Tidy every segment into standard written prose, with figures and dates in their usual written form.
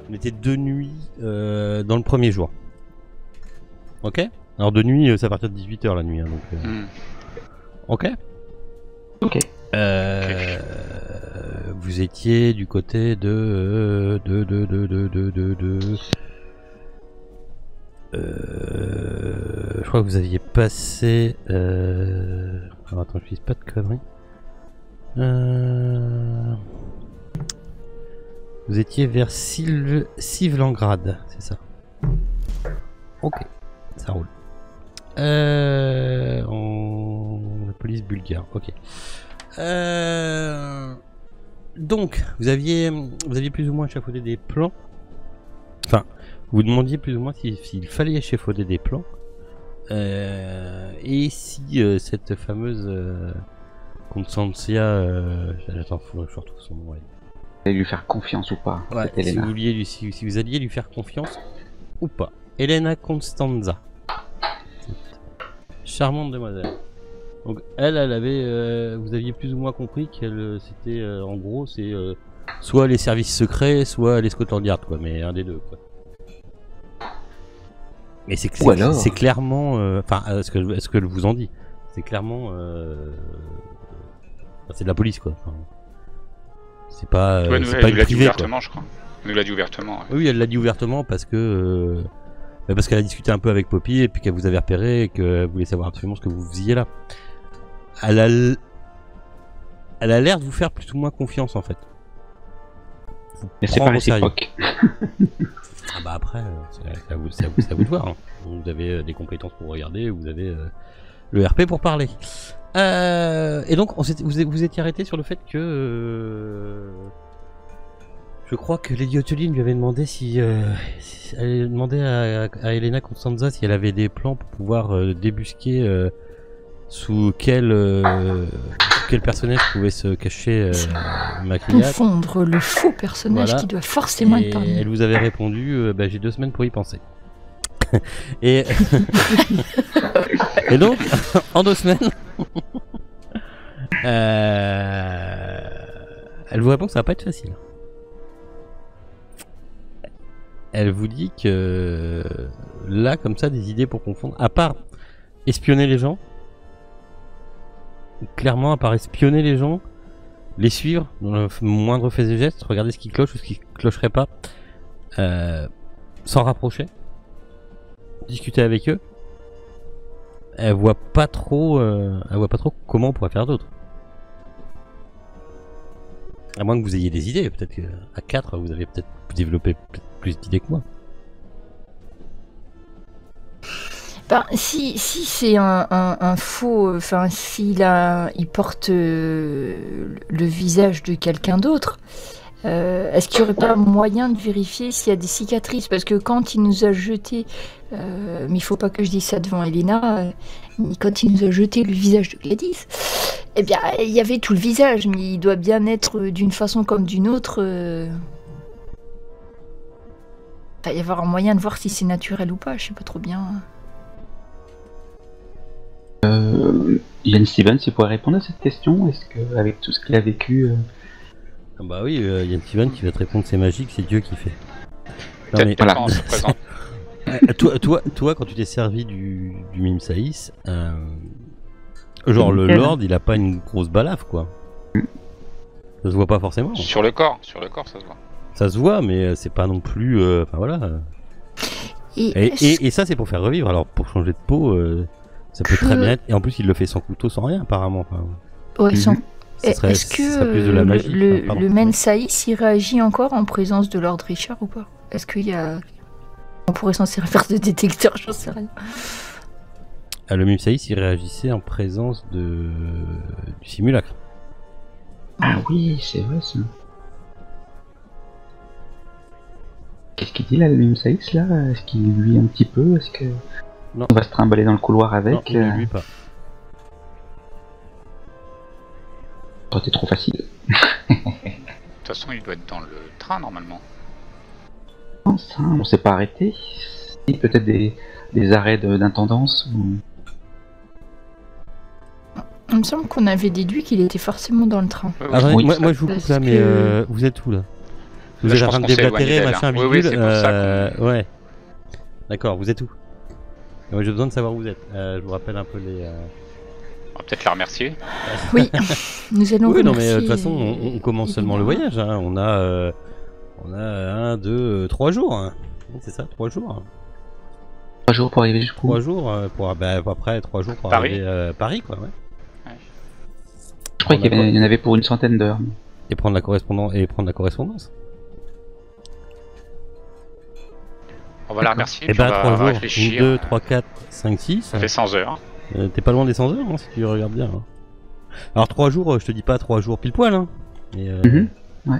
On était de nuit dans le premier jour. Ok. Alors de nuit, c'est à partir de 18 h la nuit. Hein, donc, ok. Ok. Vous étiez du côté de je crois que vous aviez passé. Alors attends, je dis pas de conneries. Vous étiez vers Sivlangrad, c'est ça. Ok, ça roule. La police bulgare, ok. Donc, vous aviez plus ou moins échafaudé des plans. Enfin, vous demandiez plus ou moins s'il fallait échafauder des plans. Et si cette fameuse Constantia, j'attends, faut que je retrouve son nom. Et lui faire confiance ou pas. Ouais, si vous alliez lui faire confiance ou pas. Elena Constanza. Charmante demoiselle. Donc elle avait, vous aviez plus ou moins compris qu'elle, c'était, en gros, c'est soit les services secrets, soit les Scotland Yard, quoi, mais un des deux, quoi. Mais c'est clairement, enfin, ce que je vous en dis, c'est clairement, c'est de la police, quoi. Enfin, c'est pas, c'est pas une privée, quoi. Je crois. Elle nous l'a dit ouvertement. Ouais. Oui, elle l'a dit ouvertement parce que parce qu'elle a discuté un peu avec Poppy et puis qu'elle vous avait repéré et qu'elle voulait savoir absolument ce que vous faisiez là. Elle a l'air de vous faire plus ou moins confiance en fait. Mais c'est pas réciproque. Ah bah après, c'est à vous de voir. Hein. Vous avez des compétences pour regarder, vous avez le RP pour parler. Et donc vous étiez arrêté sur le fait que je crois que Lady Ottoline lui avait demandé si elle demandait à Elena Constanza si elle avait des plans pour pouvoir débusquer sous quel personnage pouvait se cacher Maquillage. Confondre le faux personnage qui doit forcément être parmi nous. Elle vous avait répondu j'ai 2 semaines pour y penser. Et donc en 2 semaines elle vous répond que ça va pas être facile. Elle vous dit que là comme ça des idées pour confondre, à part espionner les gens, clairement à part espionner les gens, les suivre dans le moindre fait et geste, regarder ce qui cloche ou ce qui clocherait pas, s'en rapprocher, discuter avec eux, elle voit pas trop comment on pourrait faire d'autre. À moins que vous ayez des idées, peut-être qu'à 4 vous avez peut-être développé plus d'idées que moi. Ben, si c'est un faux, enfin il porte le visage de quelqu'un d'autre, est-ce qu'il n'y aurait pas moyen de vérifier s'il y a des cicatrices? Parce que quand il nous a jeté, mais il faut pas que je dise ça devant Elena, quand il nous a jeté le visage de Gladys, eh bien il y avait tout le visage, mais il doit bien être d'une façon comme d'une autre. Il va y avoir un moyen de voir si c'est naturel ou pas, je sais pas trop bien. Yann Stevens, il pourrait répondre à cette question? Est-ce que, avec tout ce qu'il a vécu... Bah oui, Yann Stevens qui va te répondre c'est magique, c'est Dieu qui fait. Non, mais... Voilà. toi, quand tu t'es servi du mime Saïs, genre le Lord, il a pas une grosse balafre, quoi. Ça se voit pas forcément. Sur le corps, ça se voit. Ça se voit, mais c'est pas non plus... Enfin voilà. Et ça, c'est pour faire revivre. Alors, pour changer de peau... ça peut très bien être, et en plus il le fait sans couteau, sans rien apparemment. Enfin, ouais, sans... Est-ce que le Men Saïs il réagit encore en présence de Lord Richard ou pas? Est-ce qu'il y a... On pourrait s'en servir de détecteur, j'en sais rien. Le Men Saïs il réagissait en présence du simulacre. Ah oui, c'est vrai ça. Qu'est-ce qu'il dit là, le Men Saïs là? Est-ce qu'il lui un petit peu? Est-ce que... Non. On va se trimballer dans le couloir avec. Non, lui pas. Oh, t'es trop facile. De toute façon, il doit être dans le train normalement. Non, ça, on s'est pas arrêté. Peut-être des arrêts d'intendance ou... Il me semble qu'on avait déduit qu'il était forcément dans le train. Ah, oui. moi je vous coupe là, mais vous êtes où là? Vous Là, êtes je en train pense de qu'on s'est éloigné déblatérer, d'elle, machin, hein. Oui, bidule. oui, c'est pour ça Ouais. D'accord, vous êtes où? J'ai besoin de savoir où vous êtes. Je vous rappelle un peu les... On va peut-être la remercier. Oui, nous allons Oui, non, mais remercier, de toute façon, on commence seulement le évidemment. voyage. Hein. On a 1, 2, 3 jours. Hein. C'est ça, 3 jours. 3 jours pour arriver jusqu'où? 3 jours pour après 3 jours pour Paris. arriver à Paris, quoi. Ouais. Je crois qu'il y en avait pour une centaine d'heures. Et prendre la correspondance. On va la remercier. Et puis on bah, va 3 jours. 1, réfléchir. 2, 3, 4, 5, 6. Ça fait 100 heures. T'es pas loin des 100 heures, hein, si tu regardes bien. Hein. Alors 3 jours, je te dis pas 3 jours pile poil, hein. Mais Ouais.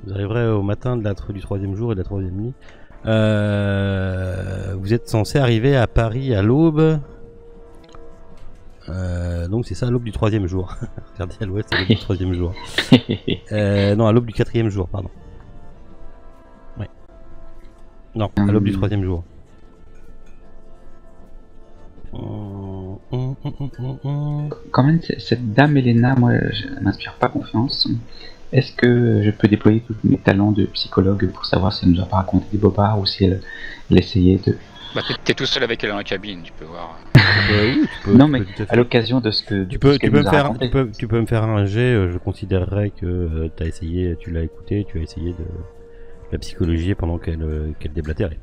vous arriverez au matin du 3e jour et de la 3e nuit. Vous êtes censé arriver à Paris à l'aube. Donc c'est ça, à l'aube du 3e jour. Regardez à l'ouest, à l'aube du 3e jour. Non, à l'aube du 4e jour, pardon. Ouais. Non, à l'aube du 3e jour. Quand même, cette dame Elena, moi, elle m'inspire pas confiance. Est-ce que je peux déployer tous mes talents de psychologue pour savoir si elle nous a pas raconté des bobards ou si elle essayait de... Bah, t'es tout seul avec elle dans la cabine, tu peux voir. Oui, tu peux. Non, tu mais peux tout à fait. à l'occasion de ce que Tu peux qu'elle me nous a faire, raconté. tu peux me faire un jet. Je considérerais que t'as essayé, tu l'as écouté, tu as essayé de la psychologie pendant qu'elle déblatérait.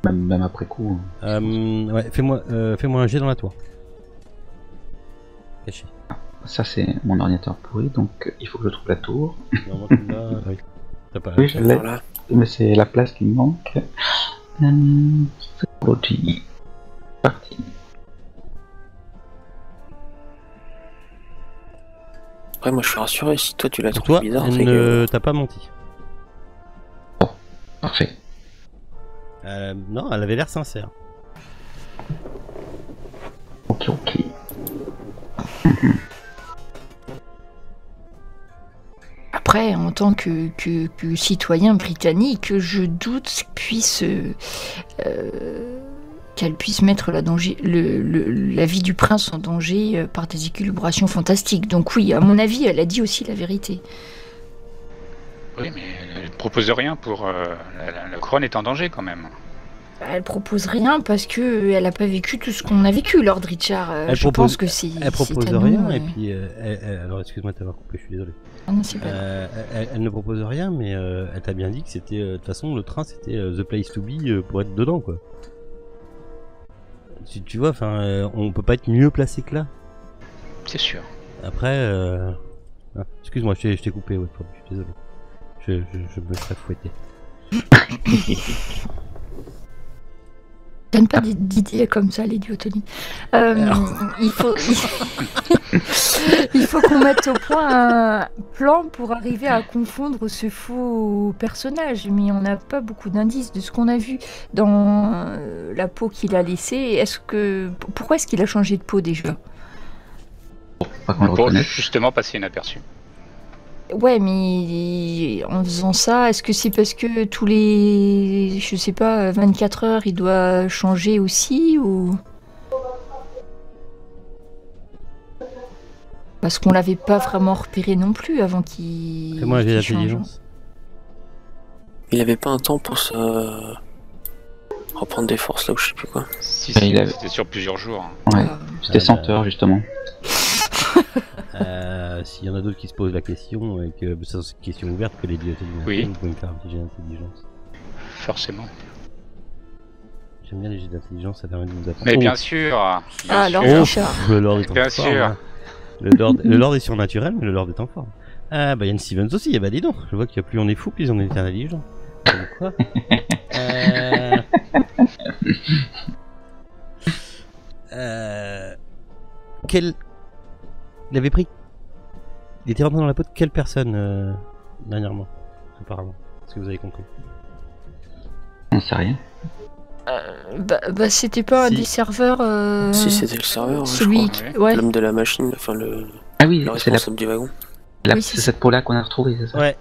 Même après coup. Ouais, fais-moi un jet dans la tour. Caché. Ça, c'est mon ordinateur pourri, donc il faut que je trouve la tour. Non, moi, tu l'as. Oui. T'as pas. Oui, je l'ai. Voilà. Mais c'est la place qui me manque. Psychologie. Parti. Après, moi je suis rassuré, si toi tu l'as Pour trouvé toi, bizarre, elle c'est ne que. t'a pas menti. Parfait. Non, elle avait l'air sincère. Ok. Après, en tant que citoyen britannique, je doute qu'elle puisse mettre la vie du prince en danger par des équilibrations fantastiques. Donc oui, à mon avis, elle a dit aussi la vérité. Oui, mais elle propose rien pour. La couronne est en danger quand même. Elle propose rien parce que elle a pas vécu tout ce qu'on a vécu, Lord Richard. Je pense que c'est. Elle propose c'est à rien nous, et puis alors excuse-moi de t'avoir coupé, je suis désolé. Ah non, c'est pas grave. Elle ne propose rien, mais elle t'a bien dit que c'était de toute façon le train c'était the place to be pour être dedans quoi. Tu vois, enfin on peut pas être mieux placé que là. C'est sûr. Après, excuse-moi, je t'ai coupé, ouais, je suis désolé. Je me serais fouetté. Donne pas d'idées comme ça, l'idiot Tony. Il faut qu'on mette au point un plan pour arriver à confondre ce faux personnage. Mais on n'a pas beaucoup d'indices de ce qu'on a vu dans la peau qu'il a laissée. Pourquoi est-ce qu'il a changé de peau déjà? Pas qu'on le Pour reconnaisse. justement passer inaperçu. Ouais, mais en faisant ça, est-ce que c'est parce que tous les, je sais pas, 24 heures, il doit changer aussi ou... Parce qu'on l'avait pas vraiment repéré non plus avant qu'il... Fais-moi un jet qu'il change. d'intelligence. Il avait pas un temps pour se reprendre des forces là ou je sais plus quoi. Si, Et il avait- c'était sur plusieurs jours. Ouais, c'était 100 heures justement. S'il y en a d'autres qui se posent la question et que c'est une question ouverte que les bibliothèques Oui. vous pouvez me faire un petit jet d'intelligence. Forcément. J'aime bien les jets d'intelligence, ça permet de nous apprendre. Mais Oh, bien sûr. Ah, alors sûr. Richard. le Lord est en Bien forme. sûr. Hein. Le Lord est surnaturel, mais le Lord est en forme. Ah bah Yann Stevens aussi, bah dis donc, je vois qu'il y a plus on est fou, plus on est intelligent. Comme quoi Il avait pris... Il était rentré dans la peau de quelle personne dernièrement, apparemment. Est-ce que vous avez compris? On sait rien. Bah c'était pas un Si. des serveurs... Si c'était le serveur, ouais, je Celui crois. qui... Ouais. L'homme de la machine, enfin le Ah oui, c'est responsable du wagon. Oui, c'est c'est cette peau-là qu'on a retrouvée, c'est ça? Ouais.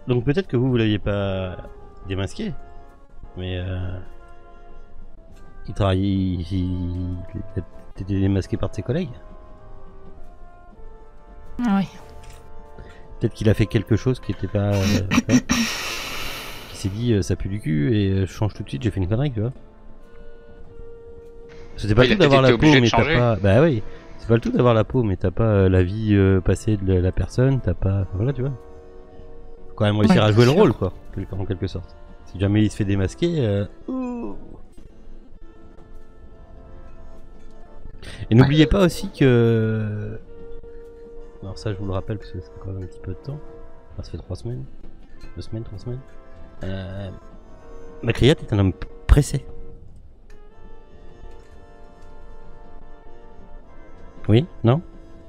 Donc peut-être que vous l'aviez pas démasqué, mais il travaillait, il était démasqué par de ses collègues. Ah ouais. Peut-être qu'il a fait quelque chose qui était pas... tu vois, qui s'est dit ça pue du cul et je change tout de suite, j'ai fait une connerie, tu vois. C'est pas Il a tout d'avoir peut-être la été peau, obligé de mais t'as changer. pas... Bah oui, c'est pas le tout d'avoir la peau, mais t'as pas la vie passée de la personne, t'as pas... Voilà, tu vois. Faut quand même réussir Ouais, à jouer le bien rôle, sûr. quoi, en quelque sorte. Si jamais il se fait démasquer... Et n'oubliez pas aussi que... Alors ça, je vous le rappelle, parce que ça fait quand même un petit peu de temps. Enfin, ça fait 3 semaines. 2 semaines, 3 semaines. Macriat est un homme pressé. Oui? Non?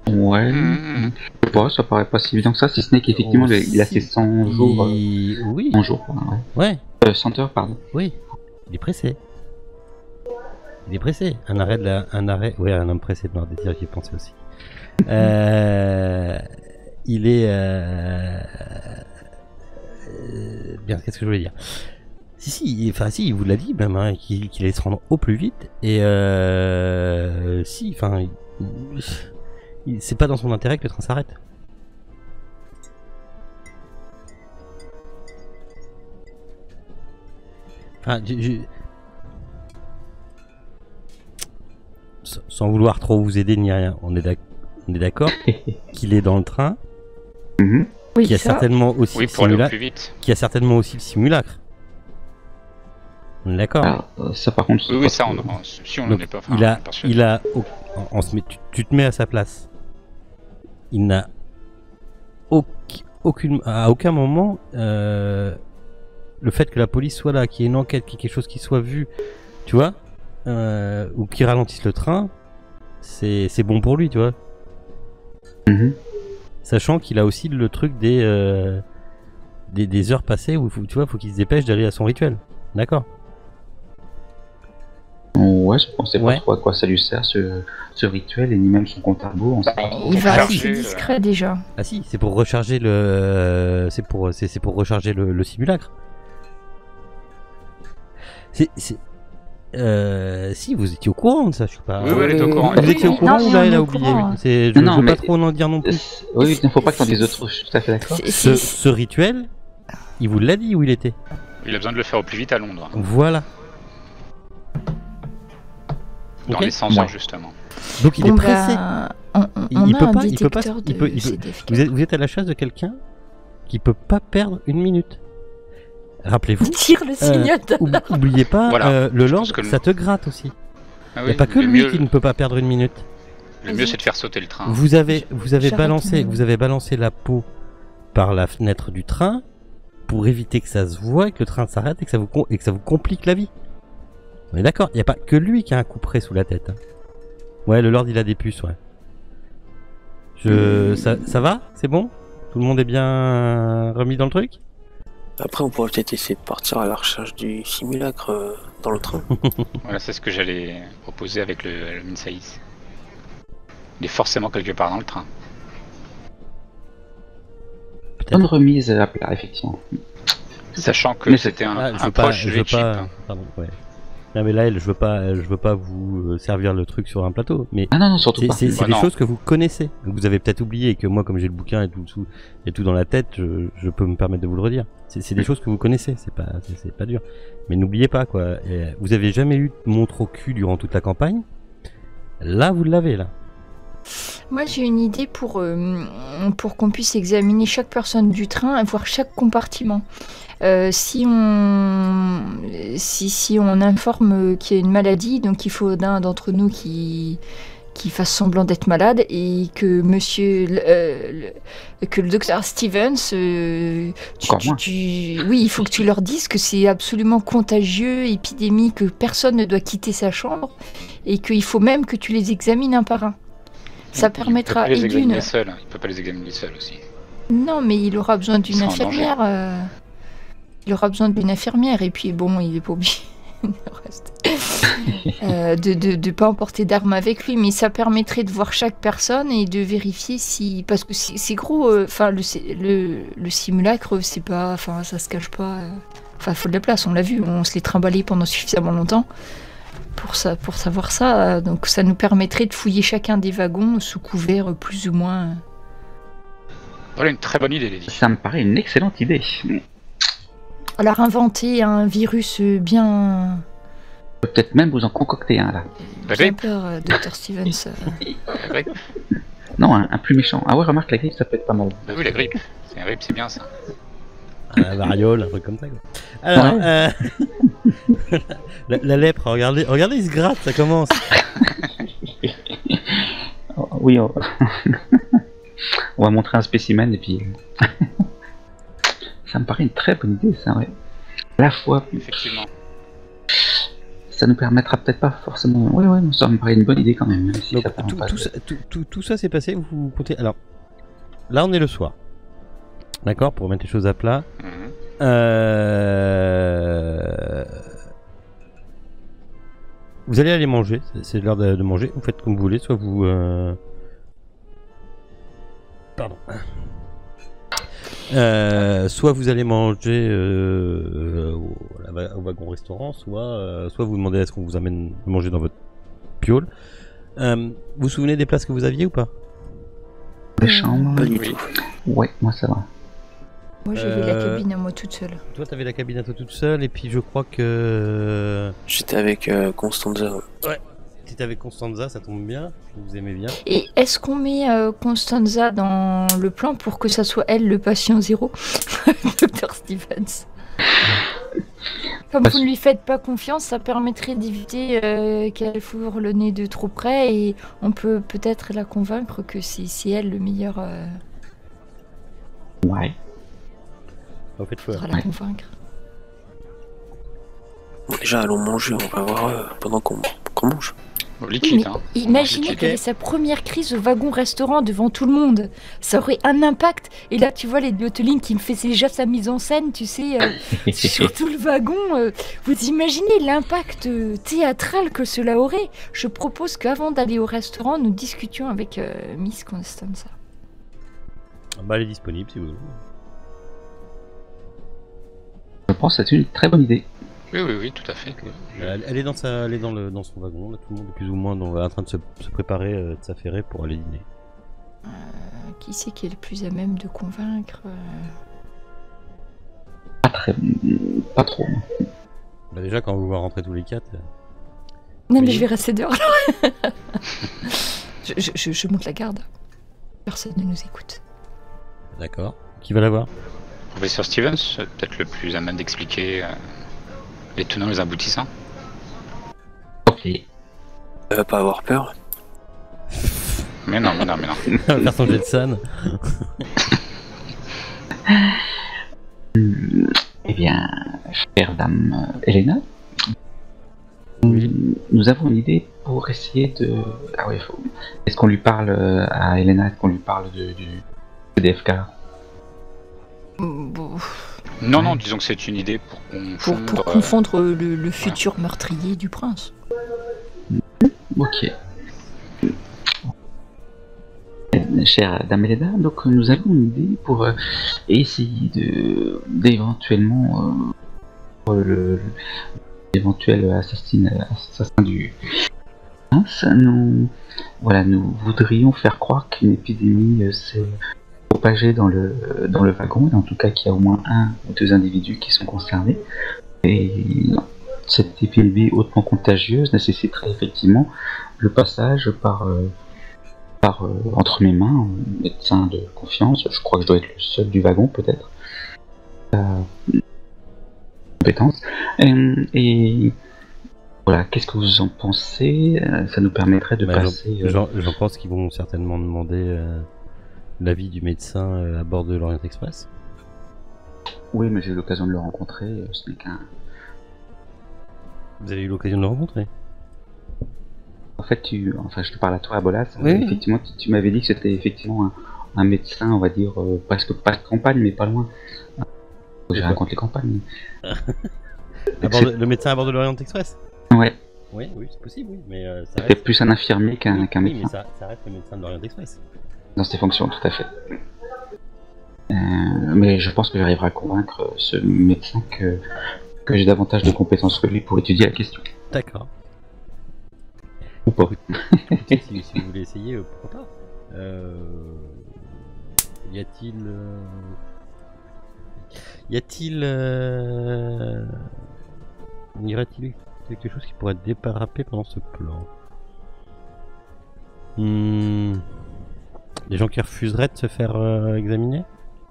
Ouais. Mhm. Je sais pas, ça paraît pas si évident que ça, si ce n'est qu'effectivement Oh, il a ses 100 jours. Oui. 100 jours, ouais. Ouais, 100 heures, pardon. oui. Il est pressé. Il est pressé. Un arrêt... Ouais, un homme pressé de Noir Désir, j'y ai pensé aussi. Il est... Bien, qu'est-ce que je voulais dire? Si, il vous l'a dit même, hein, qu'il allait se rendre au plus vite. Et c'est pas dans son intérêt que le train s'arrête. Enfin, sans vouloir trop vous aider ni rien, on est d'accord qu'il est dans le train, Mhm. Oui, qui a ça. certainement aussi Oui, le pour aller au simulacre, plus vite. qui a certainement aussi le simulacre. On est d'accord. Alors, ça par contre. c'est Oui, pas ça, trop- si on n'en Donc, est pas... enfin, il a, persuadé. il a, tu te mets à sa place. Il n'a à aucun moment le fait que la police soit là, qu'il y ait une enquête, qu'il y ait quelque chose qui soit vu, tu vois, ou qui ralentisse le train, c'est bon pour lui, tu vois. Mhm. Sachant qu'il a aussi le truc des heures passées où tu vois, faut qu'il se dépêche d'aller à son rituel. D'accord. Ouais, je pensais Ouais. pas trop à quoi ça lui sert ce rituel et ni même son compte à rebours. On sait pas trop. Il va Chargé, rester discret déjà. Ah si, c'est pour recharger c'est pour recharger le simulacre. Si vous étiez au courant de ça, je suis pas. Oui, oui, elle est au courant. Vous étiez au Non, courant mais ou là on elle est a au oublié. courant. Je Non, veux mais- pas trop en dire non plus. Oui, il ne faut pas que t'en dises autre. Je suis tout à fait d'accord. Ce rituel, il vous l'a dit où il était. Il a besoin de le faire au plus vite à Londres. Voilà. Dans Ok. les 100 heures, justement. Donc il est pressé. On Il a peut un pas- il peut pas- détecteur il peut- de CDF4. Vous êtes à la chasse de quelqu'un qui peut pas perdre une minute. Rappelez-vous. Tire le signal d'alarme. Oubliez pas, Voilà. le Je Lord, pense que ça te gratte aussi. Ah Il n'y a pas que le lui mieux, qui ne peut pas perdre une minute. le mieux, c'est de faire sauter le train. Vous avez J'arrête balancé, mon- vous avez balancé la peau par la fenêtre du train pour éviter que ça se voie et que le train s'arrête et que ça vous complique la vie. On est d'accord. Il n'y a pas que lui qui a un coup près sous la tête. Hein. Ouais, le Lord il a des puces, ouais. Ça va? C'est bon? Tout le monde est bien remis dans le truc? Après, on pourrait peut-être essayer de partir à la recherche du simulacre dans le train. Voilà, c'est ce que j'allais proposer avec le Minsaïs. Il est forcément quelque part dans le train. Bonne remise à plat, effectivement. Sachant que Mais c'est- c'était Ah, un proche je de veux Chip. pas. Pardon, ouais. Non mais là, je veux pas vous servir le truc sur un plateau. Mais Ah non, non, surtout pas. c'est Bah des non. choses que vous connaissez. Vous avez peut-être oublié et que moi, comme j'ai le bouquin et tout dans la tête, je peux me permettre de vous le redire. C'est des choses que vous connaissez. C'est pas dur. Mais n'oubliez pas quoi. Vous avez jamais eu de montre au cul durant toute la campagne. Là, vous l'avez là. Moi, j'ai une idée pour qu'on puisse examiner chaque personne du train et voir chaque compartiment. Si on informe qu'il y a une maladie, donc il faut d'un d'entre nous qui fasse semblant d'être malade et que que le docteur Stevens, oui, il faut que tu leur dises que c'est absolument contagieux, épidémique, que personne ne doit quitter sa chambre et qu'il faut même que tu les examines un par un. Ça permettra Il peut pas les et d'une. examiner seul. Il peut pas les examiner seul aussi. Non, mais il aura besoin d'une sera en danger. infirmière. Il aura besoin d'une infirmière et puis bon, il est pas obligé de pas emporter d'armes avec lui, mais ça permettrait de voir chaque personne et de vérifier si, parce que c'est gros. Enfin, le simulacre, c'est pas, enfin, ça se cache pas. Enfin, faut de la place. On l'a vu, on se l'est trimballé pendant suffisamment longtemps pour savoir ça. Donc, ça nous permettrait de fouiller chacun des wagons sous couvert plus ou moins. Voilà une très bonne idée, Lady. Ça me paraît une excellente idée. Alors inventer un virus bien... Peut-être même vous en concocter un là. La J'ai grippe. peur, Dr. Stevens. La grippe. Non, un plus méchant. Ah ouais, remarque, la grippe, ça peut être pas mal. Bah oui, la grippe. La grippe, c'est bien ça. La variole, un truc comme ça. Quoi. Alors, Ouais. la lèpre, regardez, il se gratte, ça commence. Oh, oui, on va montrer un spécimen et puis... ça me paraît une très bonne idée, ça, ouais. À la fois, Effectivement. ça nous permettra peut-être pas forcément... Ouais, ça me paraît une bonne idée quand même. Même si Donc, ça permet pas de- tout ça s'est passé, vous comptez. Alors, là, on est le soir. D'accord, pour remettre les choses à plat. Mhm. Vous allez aller manger, c'est l'heure de manger. Vous faites comme vous voulez, soit vous. Pardon. Soit vous allez manger au wagon restaurant, soit vous demandez à ce qu'on vous amène manger dans votre piole. Vous vous souvenez des places que vous aviez ou pas? Les chambres... Pas du Oui. tout. Ouais, moi ça va. Moi j'avais la cabine à moi toute seule. Toi t'avais la cabine à toi toute seule et puis je crois que J'étais avec Constanza. t'étais avec Constanza, ça tombe bien, vous aimez bien. Et est-ce qu'on met Constanza dans le plan pour que ça soit elle le patient zéro? Dr. Stevens. Comme vous ne lui faites pas confiance, ça permettrait d'éviter qu'elle fourre le nez de trop près et on peut peut-être la convaincre que c'est elle le meilleur. Ouais. Vous faites feu. Faudra la convaincre. Bon, déjà, allons manger, on va voir pendant qu'on mange. Bon, Oui, liquide, mais hein. imaginez Ok. qu'elle ait sa première crise au wagon-restaurant devant tout le monde. Ça aurait un impact. Et là, tu vois, les Bioteline qui me fait déjà sa mise en scène, tu sais, sur tout le wagon. Vous imaginez l'impact théâtral que cela aurait? Je propose qu'avant d'aller au restaurant, nous discutions avec Miss Constanza. Bah elle est disponible si vous voulez. Je pense que c'est une très bonne idée. Oui, tout à fait. Elle est dans dans son wagon, là, tout le monde est plus ou moins en train de se préparer, de s'affairer pour aller dîner. Qui c'est qui est le plus à même de convaincre Pas trop. Bah déjà quand vous va rentrer tous les quatre. Non, mais Oui. je vais rester dehors. je monte la garde. Personne ne nous écoute. D'accord. Qui va la voir? Professeur Stevens, peut-être le plus à même d'expliquer les tenants et les aboutissants. Ok. Elle va pas avoir peur. Mais non. Elle va faire son jet de san. Eh bien, chère dame Elena, Oui. nous avons une idée pour essayer de... Ah oui, est-ce qu'on lui parle à Elena, est-ce qu'on lui parle du DFK? Bon, Non, disons que c'est une idée pour confondre. pour confondre le futur meurtrier du prince. Ok. Chère dame Elena, donc nous avons une idée pour essayer d'éventuellement l'éventuel assassin du prince. Nous voudrions faire croire qu'une épidémie s'est propagée dans le wagon, et en tout cas qu'il y a au moins un ou deux individus qui sont concernés. Et cette épidémie hautement contagieuse nécessiterait effectivement le passage par entre mes mains, un médecin de confiance. Je crois que je dois être le seul du wagon, peut-être. Compétence. Et voilà, qu'est-ce que vous en pensez? Ça nous permettrait de Bah, passer. J'en pense qu'ils vont certainement demander l'avis du médecin à bord de l'Orient Express. Oui, mais j'ai eu l'occasion de le rencontrer. Ce n'est qu'un. Vous avez eu l'occasion de le rencontrer? En fait, je te parle à toi, à Bolas. Oui. Effectivement, tu m'avais dit que c'était effectivement un médecin, on va dire, presque pas de campagne, mais pas loin. Je raconte les campagnes. Le médecin à bord de l'Orient Express? Ouais, Oui, c'est possible, oui. Mais ça c'était reste... plus un infirmier qu'un Oui, mais médecin. ça reste le médecin de l'Orient Express. Dans ses fonctions, tout à fait. Mais je pense que j'arriverai à convaincre ce médecin que j'ai davantage de compétences que lui pour étudier la question. D'accord. Ou pas. Écoutez, si vous voulez essayer, pourquoi pas. Y a-t-il y aurait-il quelque chose qui pourrait déraper pendant ce plan? Des gens qui refuseraient de se faire examiner?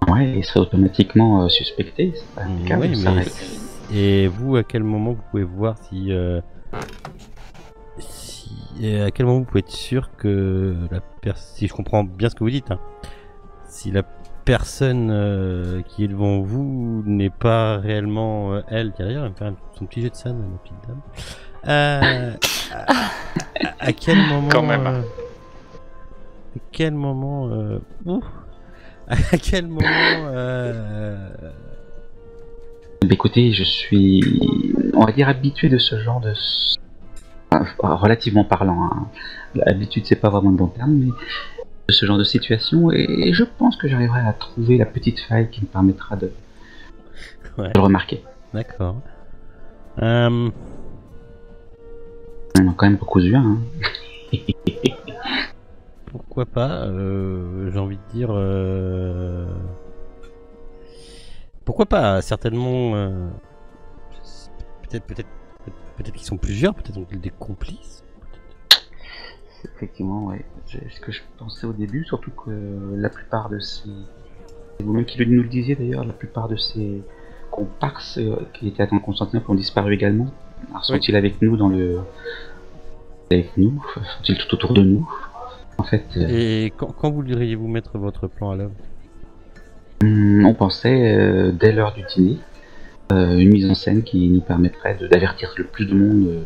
Ouais, il serait automatiquement suspecté. C'est pas le cas, Oui, ça mais reste- et vous, à quel moment vous pouvez voir si à quel moment vous pouvez être sûr que si je comprends bien ce que vous dites, hein, si la personne qui est devant vous n'est pas réellement elle, qui d'ailleurs elle me fait son petit jet de scène, ma petite dame. À quel moment Quand même. à quel moment à quel moment Bah, écoutez, je suis, on va dire, habitué de ce genre de... Enfin, relativement parlant, hein. L'habitude, c'est pas vraiment le bon terme, mais de ce genre de situation, et je pense que j'arriverai à trouver la petite faille qui me permettra de ouais, le remarquer. d'accord. On a quand même beaucoup de hein. Pourquoi pas, j'ai envie de dire... Pourquoi pas, certainement... Peut-être qu'ils sont plusieurs, peut-être ont-ils des complices. Effectivement, ouais. C'est ce que je pensais au début, surtout que la plupart de ces... C'est vous-même qui nous le disiez d'ailleurs, la plupart de ces comparses qui étaient à Constantinople ont disparu également. Alors sont-ils avec nous dans le... Avec nous? Sont-ils tout autour de nous? En fait... Et quand voudriez-vous mettre votre plan à l'œuvre? On pensait, dès l'heure du dîner, une mise en scène qui nous permettrait d'avertir le plus de monde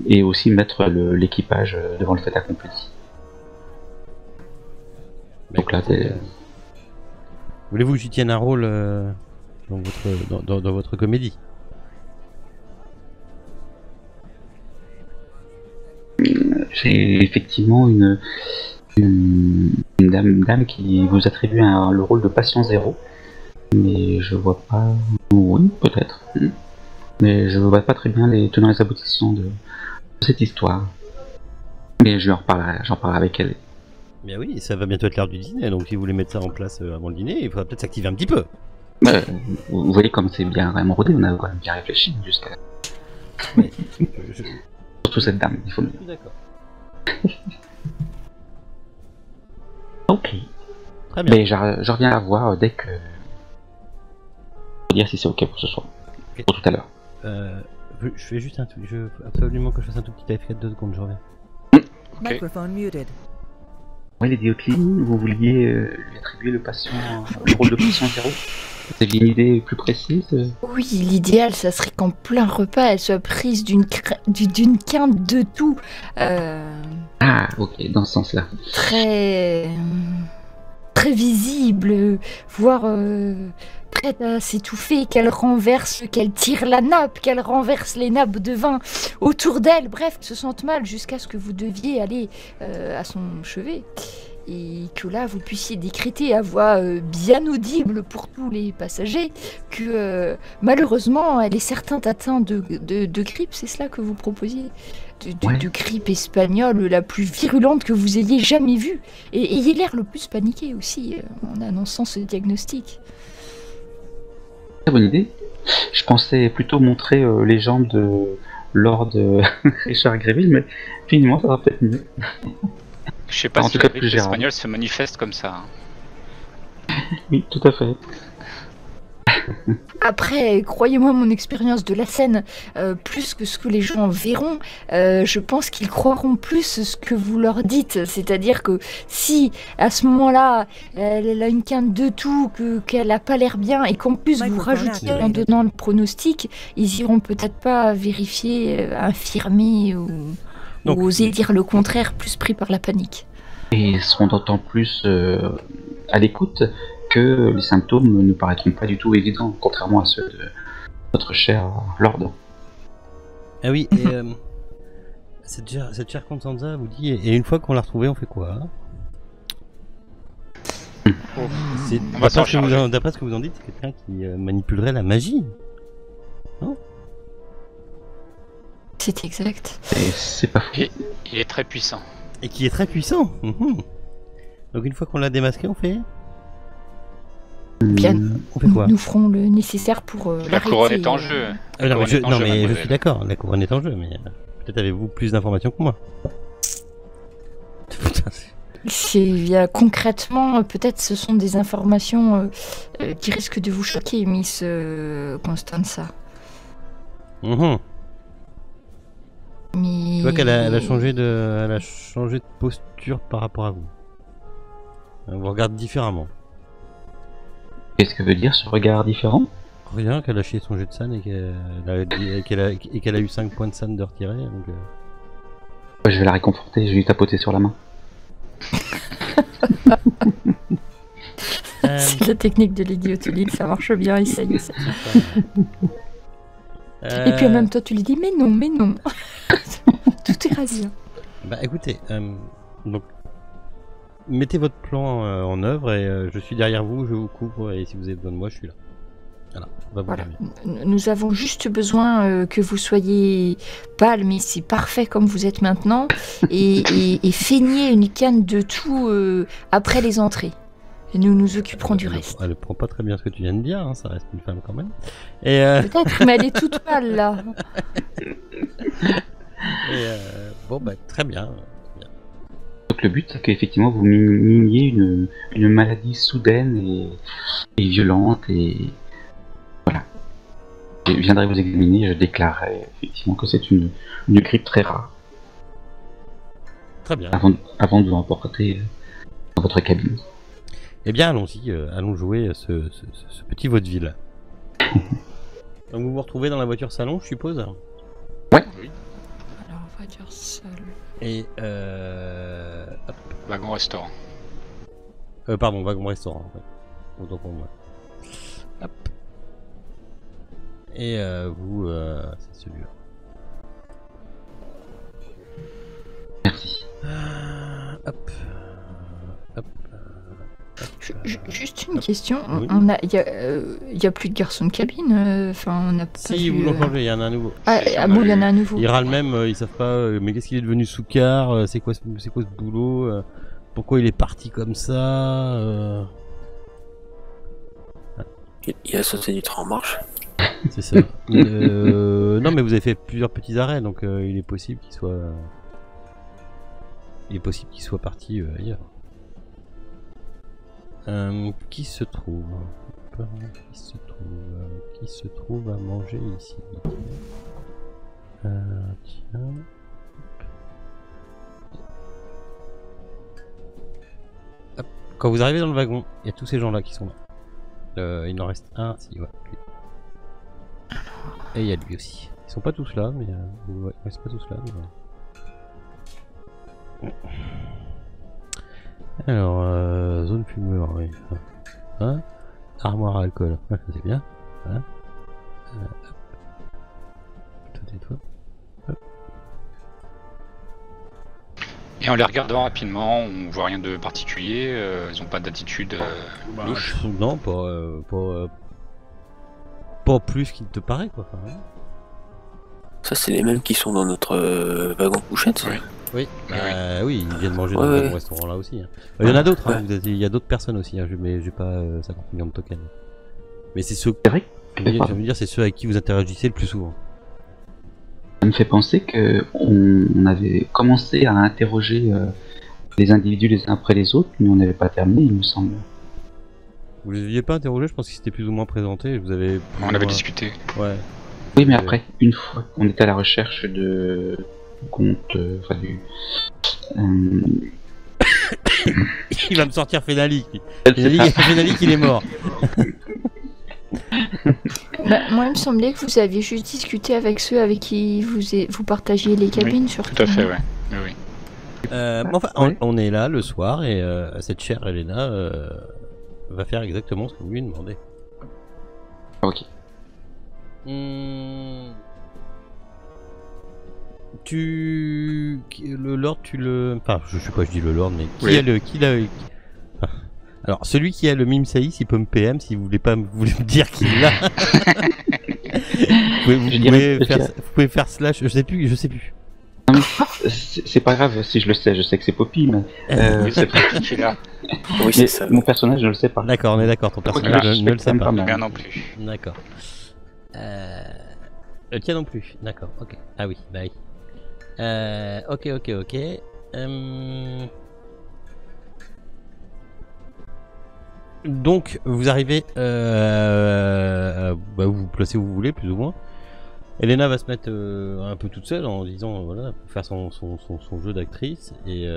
et aussi mettre l'équipage devant le fait accompli. Donc là, voulez-vous que j'y tienne un rôle dans votre comédie? j'ai effectivement une dame qui vous attribue le rôle de patient zéro, mais je vois pas... Oui, peut-être. Mais je vois pas très bien les tenants et les aboutissants de cette histoire. Mais j'en reparlerai avec elle. Mais oui, ça va bientôt être l'heure du dîner, donc si vous voulez mettre ça en place avant le dîner, il faudra peut-être s'activer un petit peu. Vous voyez comme c'est bien vraiment rodé, on a quand même bien réfléchi jusqu'à... Ouais, Surtout cette dame, il faut le je suis d'accord. Ok. Très bien. Mais je reviens la voir dès que... Pour dire si c'est ok pour ce soir. Ok. Pour tout à l'heure. Je fais juste un truc, je veux absolument que je fasse un tout petit AF4 2 secondes, je reviens. Microphone muted. Oui, Lady Oakley, vous vouliez lui attribuer le rôle de patient zéro? Vous aviez une idée plus précise? Oui, l'idéal, ça serait qu'en plein repas, elle soit prise d'une quinte de tout. Ah, ok, dans ce sens-là. Très visible, voire prête à s'étouffer, qu'elle renverse, qu'elle tire la nappe, qu'elle renverse les nappes de vin autour d'elle, bref, qu'elle se sente mal jusqu'à ce que vous deviez aller à son chevet. Et que là, vous puissiez décréter à voix bien audible pour tous les passagers que malheureusement, elle est certainement atteinte de grippe, c'est cela que vous proposiez? De grippe espagnole la plus virulente que vous ayez jamais vue. Et ayez l'air le plus paniqué aussi en annonçant ce diagnostic. Très bonne idée. Je pensais plutôt montrer les jambes de Lord Richard Greville, mais finalement ça va peut-être mieux. Je sais pas En si tout la cas, grippe plus gérable. espagnole se manifeste comme ça. Oui, tout à fait. Après, croyez-moi, mon expérience de la scène, plus que ce que les gens verront, je pense qu'ils croiront plus ce que vous leur dites. C'est-à-dire que si, à ce moment-là, elle a une quinte de tout, qu'elle n'a pas l'air bien, et qu'en plus vous rajoutez en donnant le pronostic, ils iront peut-être pas vérifier, infirmer ou oser dire le contraire, plus pris par la panique. Et ils seront d'autant plus à l'écoute que les symptômes ne paraîtront pas du tout évidents, contrairement à ceux de notre cher Lord. Ah oui, et cette chère Constanza vous dit, et une fois qu'on l'a retrouvée, on fait quoi, hein? On va s'en charger. D'après ce que vous en dites, c'est quelqu'un qui manipulerait la magie. Non? C'est exact. Et c'est pas fou. Il est très puissant. Et qui est très puissant. Donc une fois qu'on l'a démasqué, on fait Bien, On fait quoi? nous ferons le nécessaire pour La couronne l'arrêter. est en jeu. Ah, non, mais je, Couronne est en non, jeu, mais je mademoiselle. suis d'accord, la couronne est en jeu, mais peut-être avez-vous plus d'informations que moi. Putain, Concrètement, peut-être ce sont des informations qui risquent de vous choquer, Miss Constanza. Mhm. Mais... Tu vois qu'elle a changé de posture par rapport à vous. Elle vous regarde différemment. Qu'est-ce que veut dire ce regard différent? Rien qu'elle a lâché son jet de san et qu'elle a eu 5 points de san de retirer. Donc, Je vais la réconforter, je vais lui tapoter sur la main. C'est la technique de Lady Ottoline, ça marche bien, et ça y est. Et puis en même temps, tu lui dis mais non. Tout ira bien. Bah écoutez, donc mettez votre plan en œuvre et je suis derrière vous, je vous couvre et si vous avez besoin de moi, je suis là. Voilà, on va vous Voilà. dire. Nous avons juste besoin que vous soyez pâle, mais c'est parfait comme vous êtes maintenant, et feignez une canne de tout après les entrées. Et nous nous occuperons du reste. Elle prend pas très bien ce que tu viens de dire, hein, ça reste une femme quand même. Et, Peut-être, mais elle est toute pâle là. bon bah très bien. Donc le but c'est qu'effectivement vous miniez une maladie soudaine et violente et voilà. Je viendrai vous examiner et je déclarerai effectivement que c'est une grippe très rare Très bien. avant de vous emporter dans votre cabine. Eh bien allons-y, allons jouer ce petit vaudeville. Donc vous vous retrouvez dans la voiture salon, je suppose. Alors on va dire seul. Et hop. Wagon restaurant. Pardon, wagon restaurant. Ouais. Autant pour moi. Hop. Et vous, c'est celui-là. Merci. Hop. Hop. Juste une question. Oui. Il y a plus de garçon de cabine. Enfin, on a pas Si, vu, vous l'ont changé, il y en a un nouveau. bon, il y en a un nouveau. Ils râlent même, ils savent pas, mais qu'est-ce qu'il est devenu sous-car, c'est quoi ce boulot, pourquoi il est parti comme ça, Il a sauté du train en marche. c'est ça. Non mais vous avez fait plusieurs petits arrêts, donc il est possible qu'il soit... parti ailleurs. Qui se trouve à manger ici? Tiens. Hop. Quand vous arrivez dans le wagon, il y a tous ces gens-là qui sont là. Il en reste un, si, ouais. Lui. Et il y a lui aussi. Ils sont pas tous là, mais ouais, c'est pas tous là. Mais... Alors, zone fumeur, oui. Hein, armoire à alcool, ouais, c'est bien. Voilà. Hop. Toi, tais-toi. Hop. Et en les regardant rapidement, on voit rien de particulier. Ils ont pas d'attitude louche. Non, pas plus qu'il te paraît, quoi. Enfin, hein. Ça, c'est les mêmes qui sont dans notre wagon couchette, ça. Oui. Oui, Oui, oui, ils viennent manger Ouais, dans ouais. ce restaurant là aussi. Hein. Il y en a d'autres, hein, Ouais. il y a d'autres personnes aussi, hein, mais j'ai pas 50 millions de tokens. Mais c'est ceux, C'est vrai que je veux dire, c'est ceux avec qui vous interagissez le plus souvent. ça me fait penser que on avait commencé à interroger les individus les uns après les autres, mais on n'avait pas terminé, il me semble. Vous les aviez pas interrogés, je pense qu'ils s'étaient plus ou moins présentés, vous avez... On avait discuté. Ouais. Oui, mais après, une fois qu'on était à la recherche de compte, enfin du... Il va me sortir Fenalik. Fenalik, il est mort. Bah, moi, il me semblait que vous aviez juste discuté avec ceux avec qui vous partagiez les cabines, surtout. Tout à fait, ouais. Oui, oui. Enfin, Ouais. on est là le soir et cette chère Elena va faire exactement ce que vous lui demandez. Ok. Le Lord, tu le... Enfin, je sais pas, je dis le Lord, mais qui Oui. a le... Enfin, alors, celui qui a le mime Saïs, il peut me PM si vous voulez pas vous voulez me dire qu'il l'a. Vous pouvez faire slash, je sais plus. c'est pas grave si je le sais, je sais que c'est Poppy, mais Oui, c'est Poppy qui est là. Oui, c'est ça. mon personnage ne le sait pas. D'accord, on est d'accord, ton personnage Voilà, ne le sait pas. Bien non plus. D'accord. Le tien non plus, d'accord, ok. Ah oui, bah oui. Ok. Donc, vous arrivez, vous vous placez où vous voulez, plus ou moins. Elena va se mettre un peu toute seule en disant, voilà, pour faire son jeu d'actrice. Et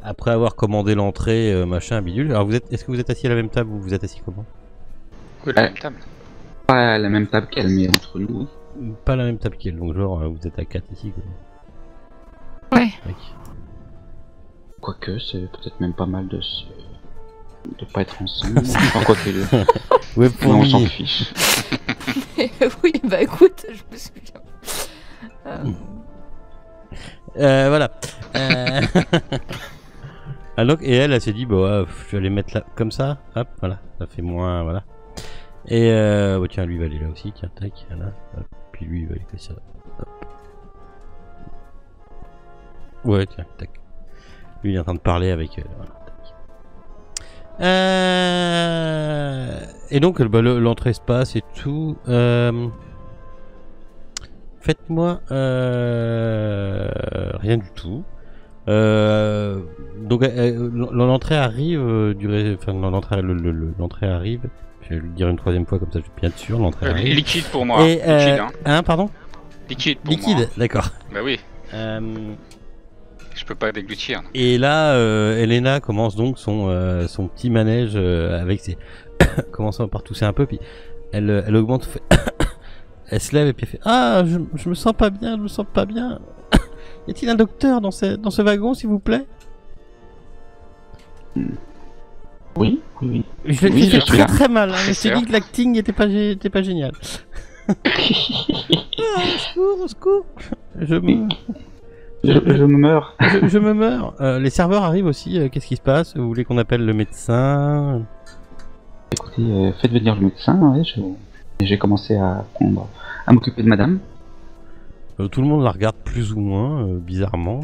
après avoir commandé l'entrée, machin, bidule. Alors, est-ce que vous êtes assis à la même table ou vous êtes assis comment? Oui, la même table. Pas à la même table qu'elle, mais entre nous. Pas la même table qu'elle, donc genre, vous êtes à 4 ici, quoi. Ouais. Quoique, c'est peut-être même pas mal de pas être ensemble. Enfin, quoique, Ouais, mais on s'en fiche. Oui, bah écoute, je me souviens. Voilà. Ah, donc, et elle s'est dit, bah, je vais les mettre là, comme ça, hop, voilà, ça fait moins, voilà. Et tiens, lui il va aller là aussi, tiens, tac, là, hop, puis lui il va aller comme ça, hop. Ouais, tiens, tac. Lui il est en train de parler avec, voilà, tac. Et donc, l'entrée se passe et tout. Faites-moi rien du tout. Donc l'entrée arrive l'entrée arrive. Je vais le dire une troisième fois comme ça je suis bien sûr. L'entrée arrive. Liquide pour moi. Et, liquide, hein. Pardon. Liquide pour moi. Liquide, d'accord. Bah oui. Je peux pas déglutir. Non. Et là, Elena commence donc son petit manège avec ses commençant par tousser un peu, puis elle augmente. Elle se lève et puis elle fait ah je me sens pas bien, Y a-t-il un docteur dans ce wagon s'il vous plaît? Oui. Je l'ai Oui, fait je suis là. très mal, hein, mais C'est je t'ai dit que l'acting était pas génial. Au secours. Je me meurs. je me meurs. Les serveurs arrivent aussi, qu'est-ce qui se passe? Vous voulez qu'on appelle le médecin? Écoutez, faites venir le médecin, ouais, j'ai commencé à m'occuper de madame. Tout le monde la regarde plus ou moins, bizarrement.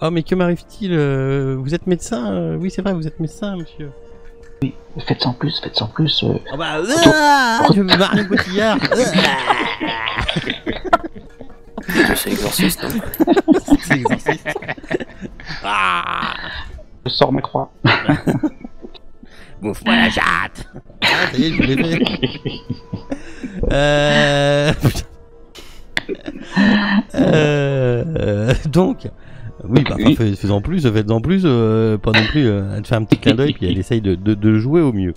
Oh mais que m'arrive-t-il? Vous êtes médecin? Oui c'est vrai, vous êtes médecin monsieur. Oui, faites sans plus. Oh bah, je me Marion Cotillard. C'est exorciste, non? C'est exorciste. Je sors ma croix. Bouffe-moi la chatte. Ah, ça y est, je vous l'ai fait. Donc, oui, bah, faites-en plus, pas non plus, elle te fait un petit clin d'œil, puis elle essaye de jouer au mieux.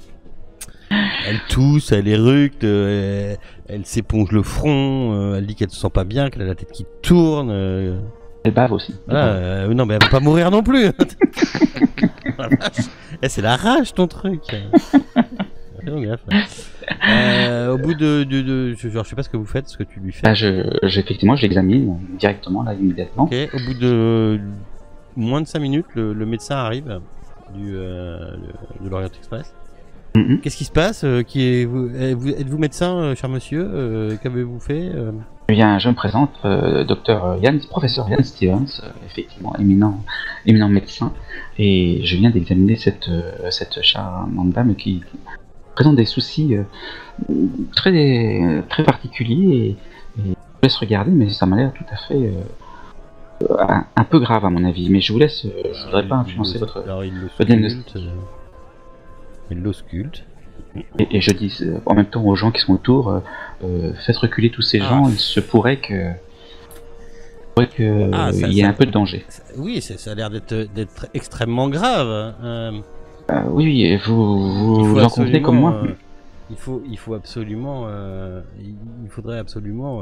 Elle tousse, elle éructe, elle s'éponge le front, elle dit qu'elle se sent pas bien, qu'elle a la tête qui tourne. Elle bave aussi. Voilà, non, mais elle va pas mourir non plus. C'est la rage ton truc. Fais gaffe. Au bout de je sais pas ce que vous faites, ce que tu lui fais. Effectivement, je l'examine directement là immédiatement. Ok. Au bout de moins de 5 minutes, le médecin arrive de l'Orient Express. Qu'est-ce qui se passe? Êtes-vous médecin, cher monsieur? Qu'avez-vous fait? Eh bien, je me présente, professeur Yann Stevens, effectivement éminent médecin, et je viens d'examiner cette charmante dame qui présente des soucis très particuliers, et je vous laisse regarder, mais ça m'a l'air tout à fait un peu grave à mon avis. Mais je vous laisse, je voudrais pas influencer votre diagnostic. Il l'ausculte. Et je dis en même temps aux gens qui sont autour, faites reculer tous ces gens, il se pourrait que il y ait un peu de danger. Oui, ça a l'air d'être extrêmement grave. Oui, vous en convenez comme moi. Il faudrait absolument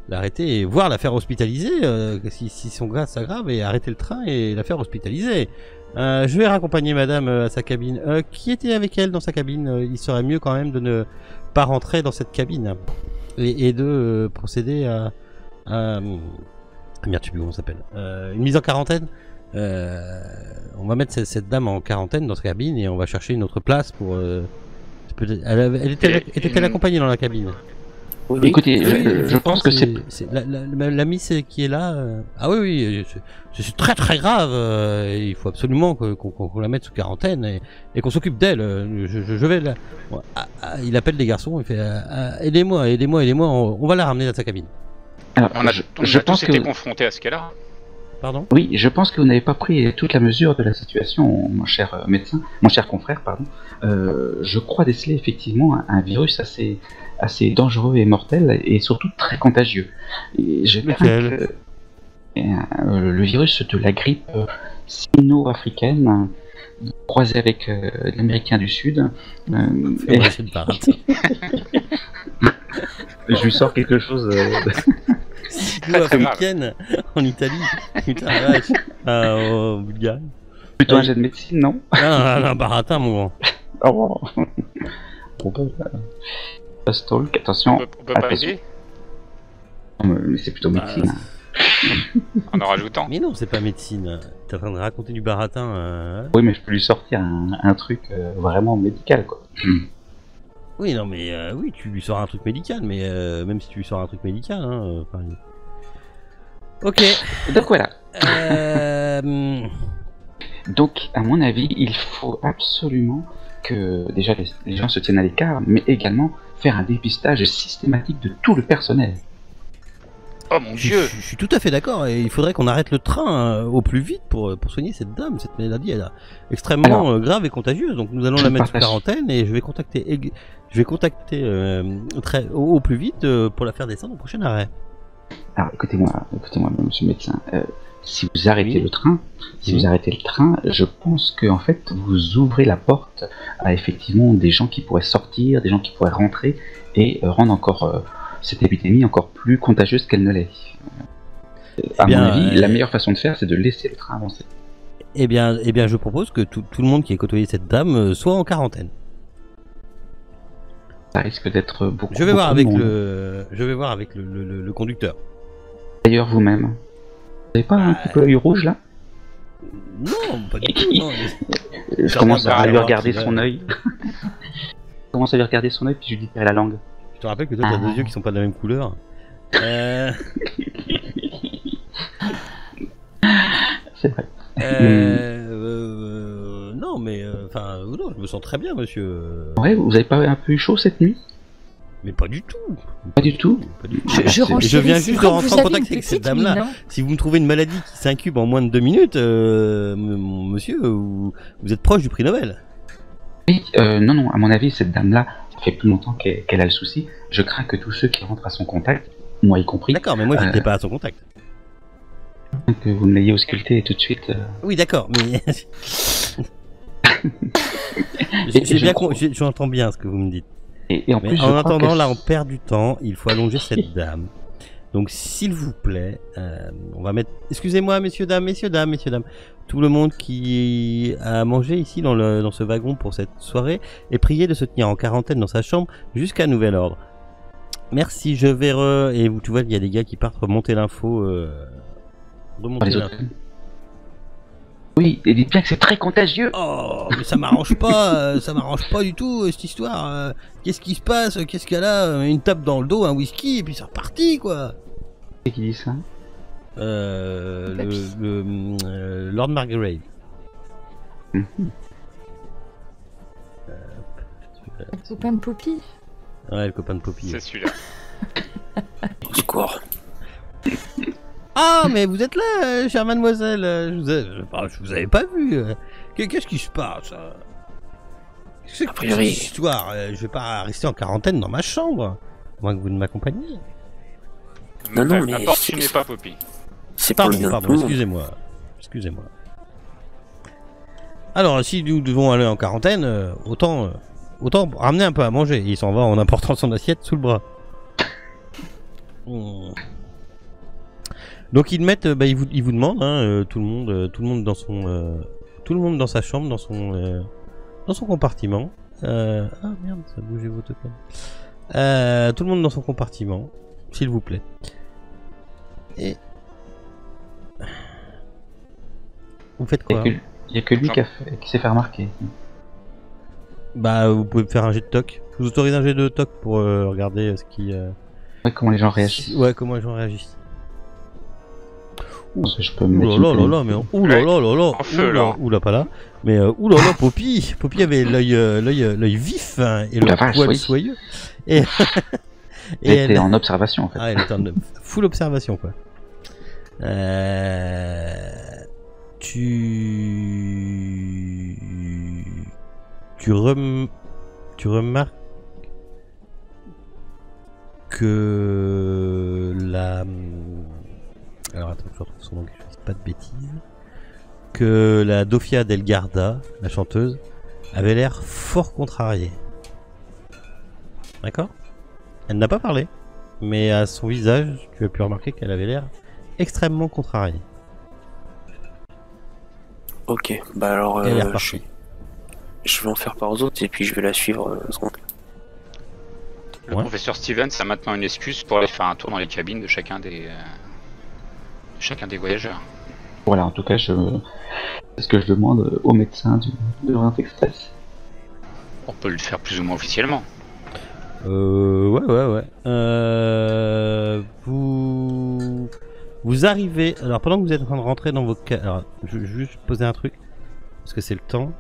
l'arrêter et voir la faire hospitaliser si son cas s'aggrave, et arrêter le train et la faire hospitaliser. Je vais raccompagner madame à sa cabine. Qui était avec elle dans sa cabine? Il serait mieux quand même de ne pas rentrer dans cette cabine et de procéder à merde, je sais plus comment ça s'appelle, une mise en quarantaine. On va mettre cette dame en quarantaine dans sa cabine et on va chercher une autre place pour. Elle était-elle accompagnée dans la cabine? Oui, Écoutez, je pense que c'est... la miss qui est là. Ah oui, oui, c'est très très grave. Il faut absolument qu'on la mette sous quarantaine et qu'on s'occupe d'elle. Je vais là. Il appelle les garçons. Il fait aidez-moi, aidez-moi, aidez-moi. On va la ramener dans sa cabine. Alors, On a, je tous pense été que... confrontés à ce cas-là. Pardon. Oui, je pense que vous n'avez pas pris toute la mesure de la situation, mon cher médecin, mon cher confrère, pardon. Je crois déceler effectivement un virus assez dangereux et mortel, et surtout très contagieux. Et je crains que le virus de la grippe sino-africaine, croisé avec l'américain du Sud, et... je lui sors quelque chose... Sino-africaine en Italie. Putain, la vache. En Bulgarie. Plutôt un jet de médecine, non? Un baratin, mon grand. Oh. Stalk, attention. On peut pas aider Mais c'est plutôt médecine. en rajoutant. Mais non, c'est pas médecine. T'es en train de raconter du baratin. Oui, mais je peux lui sortir un truc vraiment médical, quoi. Oui, non, mais oui, tu lui sors un truc médical, mais même si tu lui sors un truc médical, hein. Ok. Donc voilà. Euh... Donc, à mon avis, il faut absolument que déjà les gens se tiennent à l'écart, mais également faire un dépistage systématique de tout le personnel. Oh mon dieu! Je suis tout à fait d'accord, et il faudrait qu'on arrête le train au plus vite pour soigner cette dame. Cette maladie elle est extrêmement grave et contagieuse, donc nous allons la mettre sous quarantaine et je vais contacter au plus vite pour la faire descendre au prochain arrêt. Alors écoutez-moi, monsieur le médecin. Si vous arrêtez le train, je pense que en fait vous ouvrez la porte à effectivement des gens qui pourraient sortir, des gens qui pourraient rentrer et rendre encore cette épidémie encore plus contagieuse qu'elle ne l'est. À mon avis, la meilleure façon de faire, c'est de laisser le train avancer. Eh bien, je propose que tout le monde qui ait côtoyé cette dame soit en quarantaine. Ça risque d'être beaucoup. Je vais voir avec le conducteur. D'ailleurs, vous-même, vous n'avez pas un petit peu l'œil rouge là? Non, pas du tout. Non. Je commence à lui regarder son œil. Je commence à lui regarder son œil, puis je lui dis la langue. Je te rappelle que toi, t'as 2 yeux qui sont pas de la même couleur. C'est vrai. Non, mais enfin, non, je me sens très bien, monsieur. Ouais, vous avez pas un peu eu chaud cette nuit? Mais pas du tout. Pas du tout. Je viens juste de rentrer en contact avec cette dame-là. Si vous me trouvez une maladie qui s'incube en moins de 2 minutes, monsieur, vous êtes proche du prix Nobel. Oui, non, à mon avis, cette dame-là, ça fait plus longtemps qu'elle a le souci. Je crains que tous ceux qui rentrent à son contact, moi y compris... D'accord, mais moi j'étais pas à son contact. Que vous me l'ayez ausculté tout de suite... Oui, d'accord, mais... J'entends bien ce que vous me dites. Et en plus, en attendant, là, on perd du temps. Il faut allonger cette dame. Donc, s'il vous plaît, on va mettre... Excusez-moi, messieurs, dames. Tout le monde qui a mangé ici dans ce wagon pour cette soirée est prié de se tenir en quarantaine dans sa chambre jusqu'à nouvel ordre. Merci, je vais Et tu vois, il y a des gars qui partent remonter l'info. Remonter l'info. Oui, et dites bien que c'est très contagieux. Oh, mais ça m'arrange pas, ça m'arrange pas du tout cette histoire. Qu'est-ce qui se passe? Qu'est-ce qu'elle a? Une tape dans le dos, un whisky, et puis c'est reparti, quoi. Qui dit ça? Lord Margaret. Le copain de Poppy. Ouais, le copain de Poppy. C'est celui-là. Au secours. Ah, mais vous êtes là, chère mademoiselle. Je vous avais pas vu. Qu'est-ce qui se passe? C'est que cette histoire? Je vais pas rester en quarantaine dans ma chambre, à moins que vous ne m'accompagniez. Non, mais... N'importe qui n'est pas Poppy. C'est pas le bien. Pardon, excusez-moi. Alors, si nous devons aller en quarantaine, autant ramener un peu à manger. Il s'en va en apportant son assiette sous le bras. Donc ils mettent, ils vous demandent, hein, tout le monde dans sa chambre, dans son compartiment. Ah merde, ça a bougé vos tokens. Tout le monde dans son compartiment, s'il vous plaît. Et vous faites quoi? Il y a que lui qui s'est fait remarquer. Bah, vous pouvez faire un jet de toc. Je vous autorise un jet de toc pour regarder ce qui Ouais, comment les gens réagissent. Ouais, comment les gens réagissent. Parce que je peux me mettre Ouh là une là là, mais ouh là là là là, En feu, là. ouh là pas là, mais ouh là là, Poppy avait l'œil vif hein, et Ouh la le vache, poil oui. soyeux. Et J'étais elle, en observation en fait. elle était en full observation quoi. Tu remarques que la... Alors attends, je retrouve son nom, que je fasse pas de bêtises. Que la Dofia del Garda, la chanteuse, avait l'air fort contrariée. D'accord? Elle n'a pas parlé, mais à son visage, tu as pu remarquer qu'elle avait l'air extrêmement contrariée. Ok, bah alors Elle est repartie. je vais en faire part aux autres et puis je vais la suivre seconde. Le Ouais. professeur Stevens a maintenant une excuse pour aller faire un tour dans les cabines de chacun des voyageurs. Voilà, en tout cas, c'est ce que je demande au médecin de l'Orient Express. On peut le faire plus ou moins officiellement. Ouais. Vous arrivez. Alors pendant que vous êtes en train de rentrer dans vos alors je vais juste poser un truc parce que c'est le temps.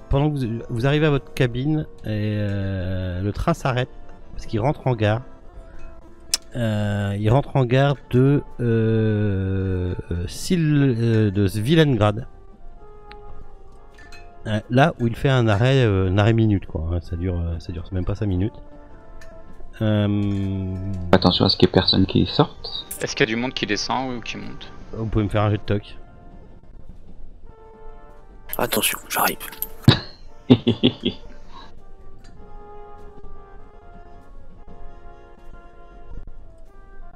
Pendant que vous arrivez à votre cabine et le train s'arrête parce qu'il rentre en gare. Il rentre en gare de Svilengrad. Là où il fait un arrêt minute quoi. Hein, ça dure même pas 5 minutes. Attention à ce qu'il y ait personne qui sorte. Est-ce qu'il y a du monde qui descend ou qui monte? Vous pouvez me faire un jet de toc. Attention, j'arrive.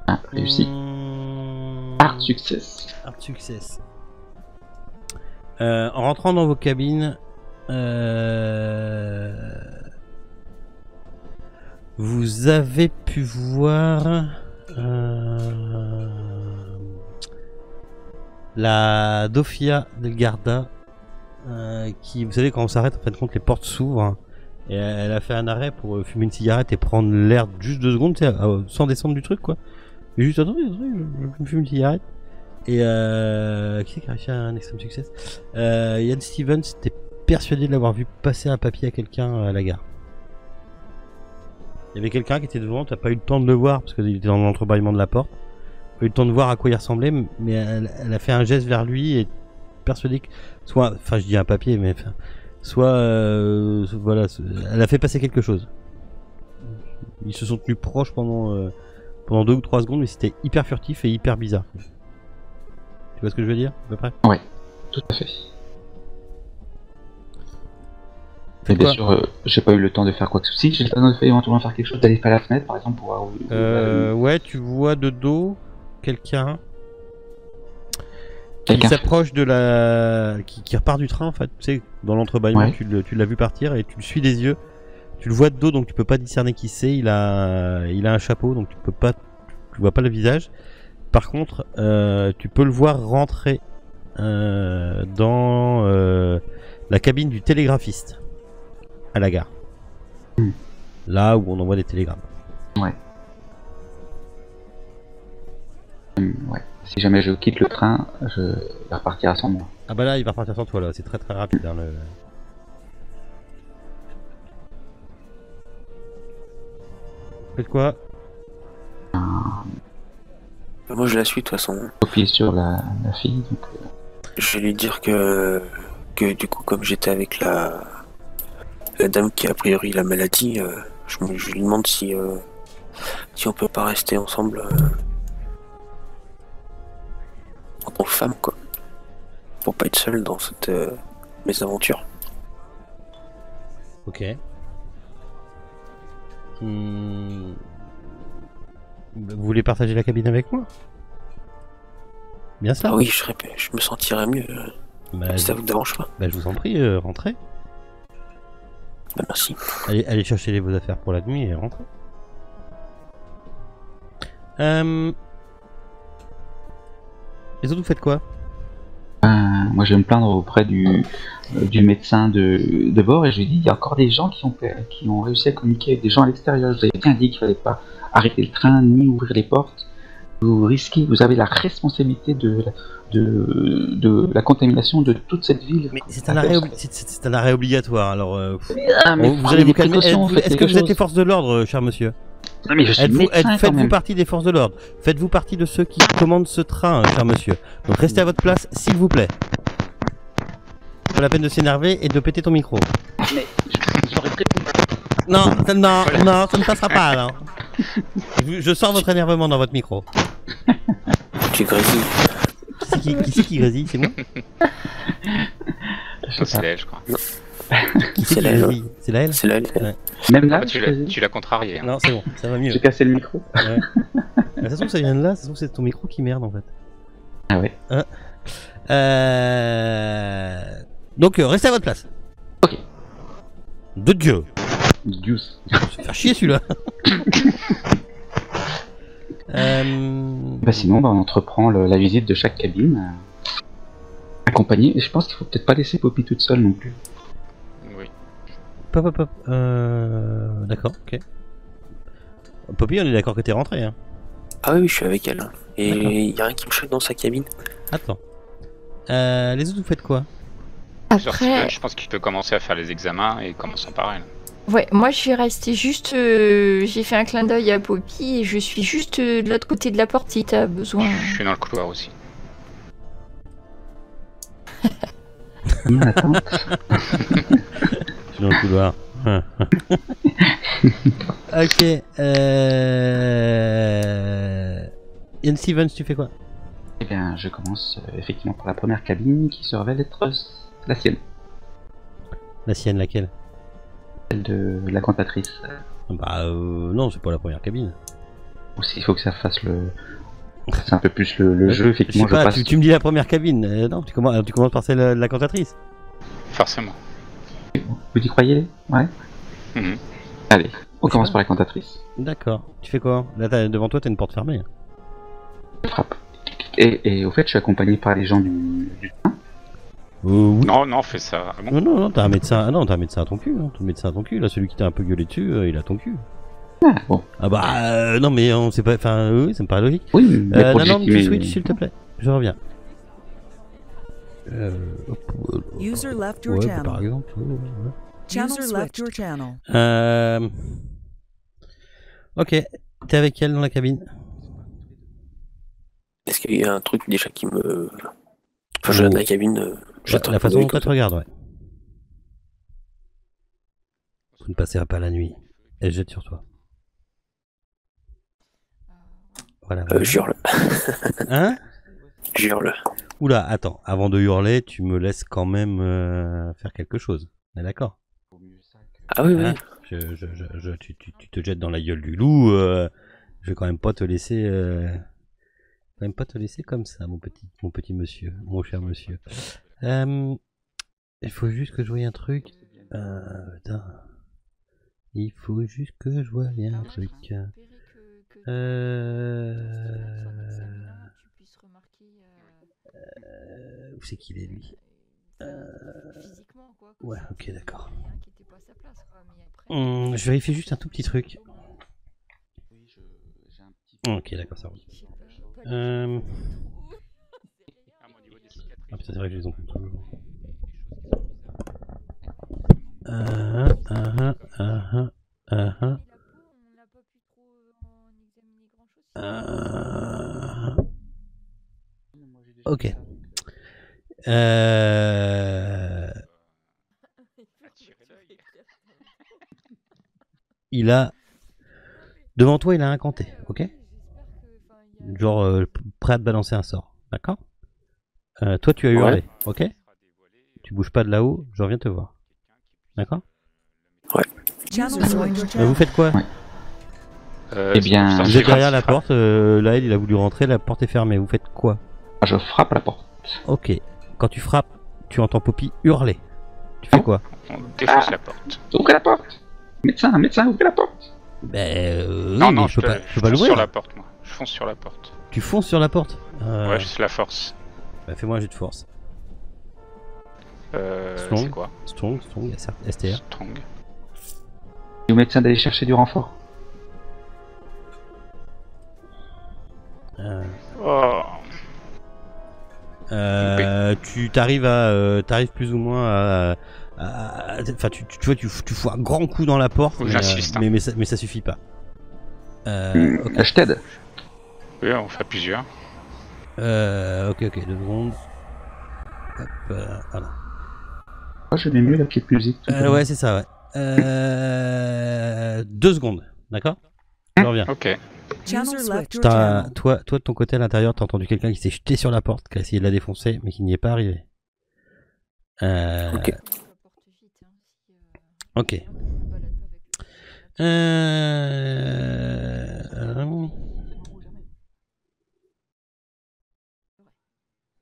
Ah, réussi. Art success. Art success. En rentrant dans vos cabines, vous avez pu voir la Dofia del Garda qui, vous savez, quand on s'arrête, en fin de compte, les portes s'ouvrent et elle a fait un arrêt pour fumer une cigarette et prendre l'air juste 2 secondes, tu sais, sans descendre du truc quoi. Et juste attendez, je me fume une cigarette. Et qui c'est qui a réussi à un extrême succès? Yann Stevens était persuadé de l'avoir vu passer un papier à quelqu'un à la gare. Il y avait quelqu'un qui était devant, t'as pas eu le temps de le voir parce qu'il était dans l'entrebâillement de la porte. Pas eu le temps de voir à quoi il ressemblait, mais elle a fait un geste vers lui et persuadé que soit, enfin je dis un papier, mais soit voilà, elle a fait passer quelque chose. Ils se sont tenus proches pendant 2 ou 3 secondes, mais c'était hyper furtif et hyper bizarre. Tu vois ce que je veux dire, à peu près? Ouais, tout à fait. Mais bien sûr, j'ai pas eu le temps de faire quoi que ce soit. Si, j'ai le temps de faire éventuellement faire quelque chose, d'aller par la fenêtre par exemple pour voir où... Ouais, tu vois de dos quelqu'un qui s'approche de la... qui repart du train en fait, tu sais, dans l'entrebâillement, ouais. Tu l'as vu partir et tu le suis des yeux. Tu le vois de dos donc tu peux pas discerner qui c'est, il a un chapeau donc tu vois pas le visage. Par contre, tu peux le voir rentrer dans la cabine du télégraphiste à la gare. Là où on envoie des télégrammes. Ouais. Ouais. Si jamais je quitte le train, je vais repartir sans moi. Ah bah là, il va repartir sans toi là, c'est très très rapide. Hein, Faites quoi? Moi je la suis de toute façon. Focus sur la fille. Donc... Je vais lui dire que du coup comme j'étais avec la dame qui a priori la maladie, je lui demande si on peut pas rester ensemble en tant que femme quoi. Pour pas être seul dans cette mésaventure. Ok. Vous voulez partager la cabine avec moi? Bien ça. Ah oui, je me sentirais mieux. Si ça vous dérange pas. Bah je vous en prie, rentrez. Bah merci. Allez chercher vos affaires pour la nuit et rentrez. Les autres, vous faites quoi? Moi, je vais me plaindre auprès du médecin de bord et je lui dis il y a encore des gens qui ont réussi à communiquer avec des gens à l'extérieur. Je vous avais bien dit qu'il fallait pas arrêter le train ni ouvrir les portes. Vous avez la responsabilité de la contamination de toute cette ville. Mais c'est un arrêt obligatoire, alors vous prenez allez des vous calmer. précautions, faites Est-ce que quelque vous êtes chose. les forces de l'ordre, cher monsieur? Non, mais je suis médecin quand Faites-vous même. partie des forces de l'ordre? Faites-vous partie de ceux qui commandent ce train, cher monsieur? Donc restez à votre place, s'il vous plaît. Pas la peine de s'énerver et de péter ton micro. Mais j'aurais très Non, ça ne passera pas, là. Je sens votre énervement dans votre micro. Tu grésilles. Qui c'est qui grésille? C'est moi? C'est elle, je crois. Qui c'est C'est qui la grésille? C'est la elle? C'est là. Ouais. Même là, Ah, tu l'as contrarié. Hein. Non, c'est bon, ça va mieux. j'ai cassé le micro. Ouais. Ça se trouve, ça vient de là, ça se trouve, c'est ton micro qui merde en fait. Ah ouais. Donc, restez à votre place. Ok. De Dieu. Deuce. Ça va faire chier celui-là. Sinon, on entreprend la visite de chaque cabine. Accompagné. Et je pense qu'il faut peut-être pas laisser Poppy toute seule non plus. Oui. Pop. D'accord, ok. Poppy, on est d'accord que t'es rentré, hein. Ah oui, je suis avec elle. Et D'accord. il y a rien qui me choque dans sa cabine. Attends. Les autres, vous faites quoi? Après, Je pense qu'il peut commencer à faire les examens et commençons par elle. ouais, moi je suis restée juste. J'ai fait un clin d'œil à Poppy et je suis juste de l'autre côté de la porte si t'as besoin. Je suis dans le couloir aussi. Attends. Je suis dans le couloir. Ok. Ian Stevens, tu fais quoi? Eh bien, je commence effectivement par la première cabine qui se révèle être la sienne, La sienne, laquelle? celle de la cantatrice. Bah, non, c'est pas la première cabine. Aussi, il faut que ça fasse c'est un peu plus le jeu, effectivement. Je sais pas, passe. tu me dis la première cabine. Non, tu commences par celle de la cantatrice. Forcément. Vous y croyez? Ouais. Mhm. Allez, on Je commence sais par la cantatrice. D'accord. Tu fais quoi? Là, devant toi, t'as une porte fermée. Je frappe. Et au fait, je suis accompagné par les gens du train. Oui. Non, fais ça. Ah bon Non, t'as un médecin. Ah non, t'as un médecin à ton cul. Hein. Ton médecin à ton cul. Là, celui qui t'a un peu gueulé dessus, il a ton cul. Ah, bon. Ah bah, non, mais on sait pas. Enfin, oui, ça me paraît logique. Oui, mais pour non, tu légitimer- switch, s'il te plaît. Je reviens. User left your Ouais, channel. par exemple. Ouais. User left your channel. Ok, t'es avec elle dans la cabine? Est-ce qu'il y a un truc déjà qui me. Enfin, je regarde la cabine. J'attends La un peu façon dont comme elle te regarde, ouais. Vous ne passerez pas la nuit. Elle jette sur toi. Voilà. ça. Je hurle. Hein? Je hurle. Oula, attends. Avant de hurler, tu me laisses quand même faire quelque chose. On est d'accord? Ah oui, oui. Hein? Tu te jettes dans la gueule du loup. Je vais quand même pas te laisser. Quand même pas te laisser comme ça, mon petit monsieur, mon cher monsieur. Il faut juste que je voie un truc. Putain. Il faut juste que je voie un truc. Où c'est qu'il est lui? Ouais, ok, d'accord. Je vérifie juste un tout petit truc. Ok, d'accord, ça roule. Ah putain, c'est vrai que je les entends toujours. Ok. Il a... Devant toi, il a un canté, ok? Genre prêt à te balancer un sort, d'accord? Toi, tu as hurlé, ok? Tu bouges pas de là-haut, je reviens te voir. D'accord? User joined your channel. Vous faites quoi? Eh bien, Vous êtes derrière la porte, là il a voulu rentrer, la porte est fermée, vous faites quoi? je frappe à la porte. Ok, quand tu frappes, tu entends Poppy hurler. Tu fais quoi? On défonce la porte. Ouvrez la porte! Médecin, ouvrez la porte! Non, mais je je peux pas fonce sur l'ouvrir. la porte, moi. Je fonce sur la porte. Tu fonces sur la porte? Ouais, c'est la force. Bah, fais-moi un jet de force. C'est quoi? Strong, il y a certes STR. Strong. Et au médecin d'aller chercher du renfort. Oh. Tu t'arrives plus ou moins enfin tu vois tu fous un grand coup dans la porte, J'insiste, hein. mais ça suffit pas. Ok. Je t'aide. Oui, on fait plusieurs. Ok, 2 secondes. Hop, voilà. Moi je mets mieux la petite musique. Ouais, c'est ça, ouais. 2 secondes, d'accord? Je reviens. Ok. User left your Toi, channel. de ton côté à l'intérieur, t'as entendu quelqu'un qui s'est jeté sur la porte, qui a essayé de la défoncer, mais qui n'y est pas arrivé. Ok. Ok.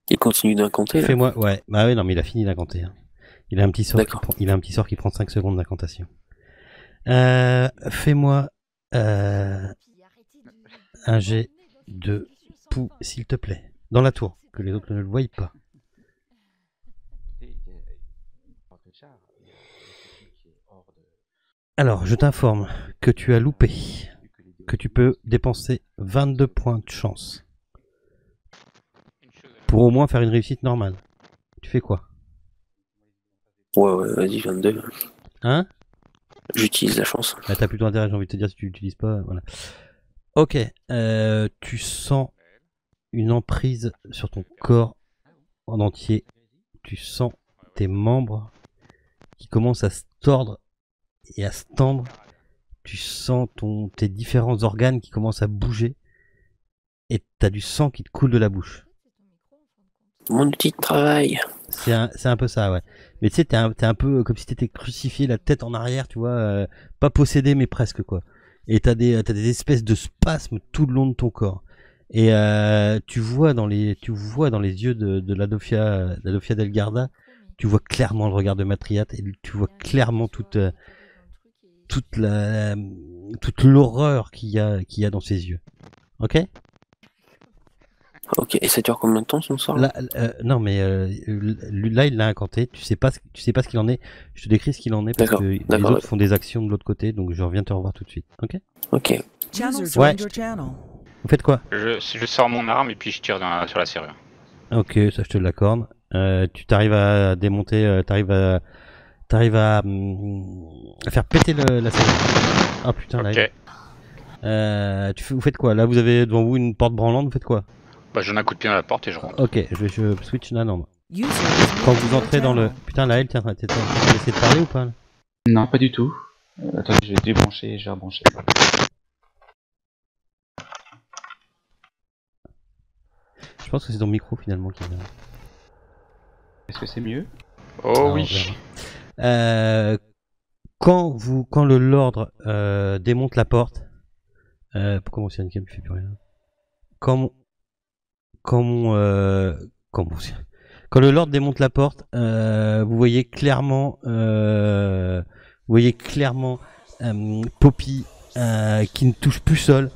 Il continue d'incanter là. Fais-moi, ouais. Bah ouais, non, mais il a fini d'incanter. Hein. Il a un petit sort. D'accord. Il a un petit sort qui prend 5 secondes d'incantation. Fais-moi un jet de poux, s'il te plaît, dans la tour, que les autres ne le voient pas. Alors, je t'informe que tu as loupé, que tu peux dépenser 22 points de chance pour au moins faire une réussite normale. Tu fais quoi? Ouais, vas-y, 22. Hein? J'utilise la chance. Bah, t'as plutôt intérêt, j'ai envie de te dire, si tu l'utilises pas, voilà. Ok, tu sens une emprise sur ton corps en entier. Tu sens tes membres qui commencent à se tordre et à se tendre. Tu sens tes différents organes qui commencent à bouger. Et t'as du sang qui te coule de la bouche. Mon outil de travail. C'est un peu ça, ouais. Mais tu sais, t'es un peu comme si t'étais crucifié, la tête en arrière, tu vois. Pas possédé, mais presque, quoi. Et t'as des espèces de spasmes tout le long de ton corps. Et tu vois dans les yeux de la Dofia del Garda, tu vois clairement le regard de Matriat et tu vois clairement toute l'horreur qu'il y a dans ses yeux. Ok? Ok, et ça dure combien de temps son sort Là, non, mais là il l'a incanté. Tu sais pas ce qu'il en est. Je te décris ce qu'il en est parce que les autres font des actions de l'autre côté, donc je reviens te revoir tout de suite. Ok? Ok. Channel Ouais. joined your channel. Vous faites quoi? Je sors mon arme et puis je tire sur la serrure. Ok, ça je te l'accorde. Tu t'arrives à démonter, t'arrives à faire péter la serrure. Ah putain, Ok. là. Vous faites quoi? Là, vous avez devant vous une porte branlante. Vous faites quoi? Bah, je donne un coup de pied dans la porte et je rentre. Ok, je switch là, non. User is Quand moved vous to your entrez dans le... channel. Putain, là, elle, tiens, t'es en train d'essayer de parler ou pas là? Non, pas du tout. Attends, je vais débrancher et je vais rebrancher. Je pense que c'est ton micro finalement qui vient. Est-ce que c'est mieux? Oh Alors, oui. on verra. Quand le Lord démonte la porte, pourquoi mon Cyanicam fait plus rien? Quand le Lord démonte la porte, vous voyez clairement, Poppy qui ne touche plus sol,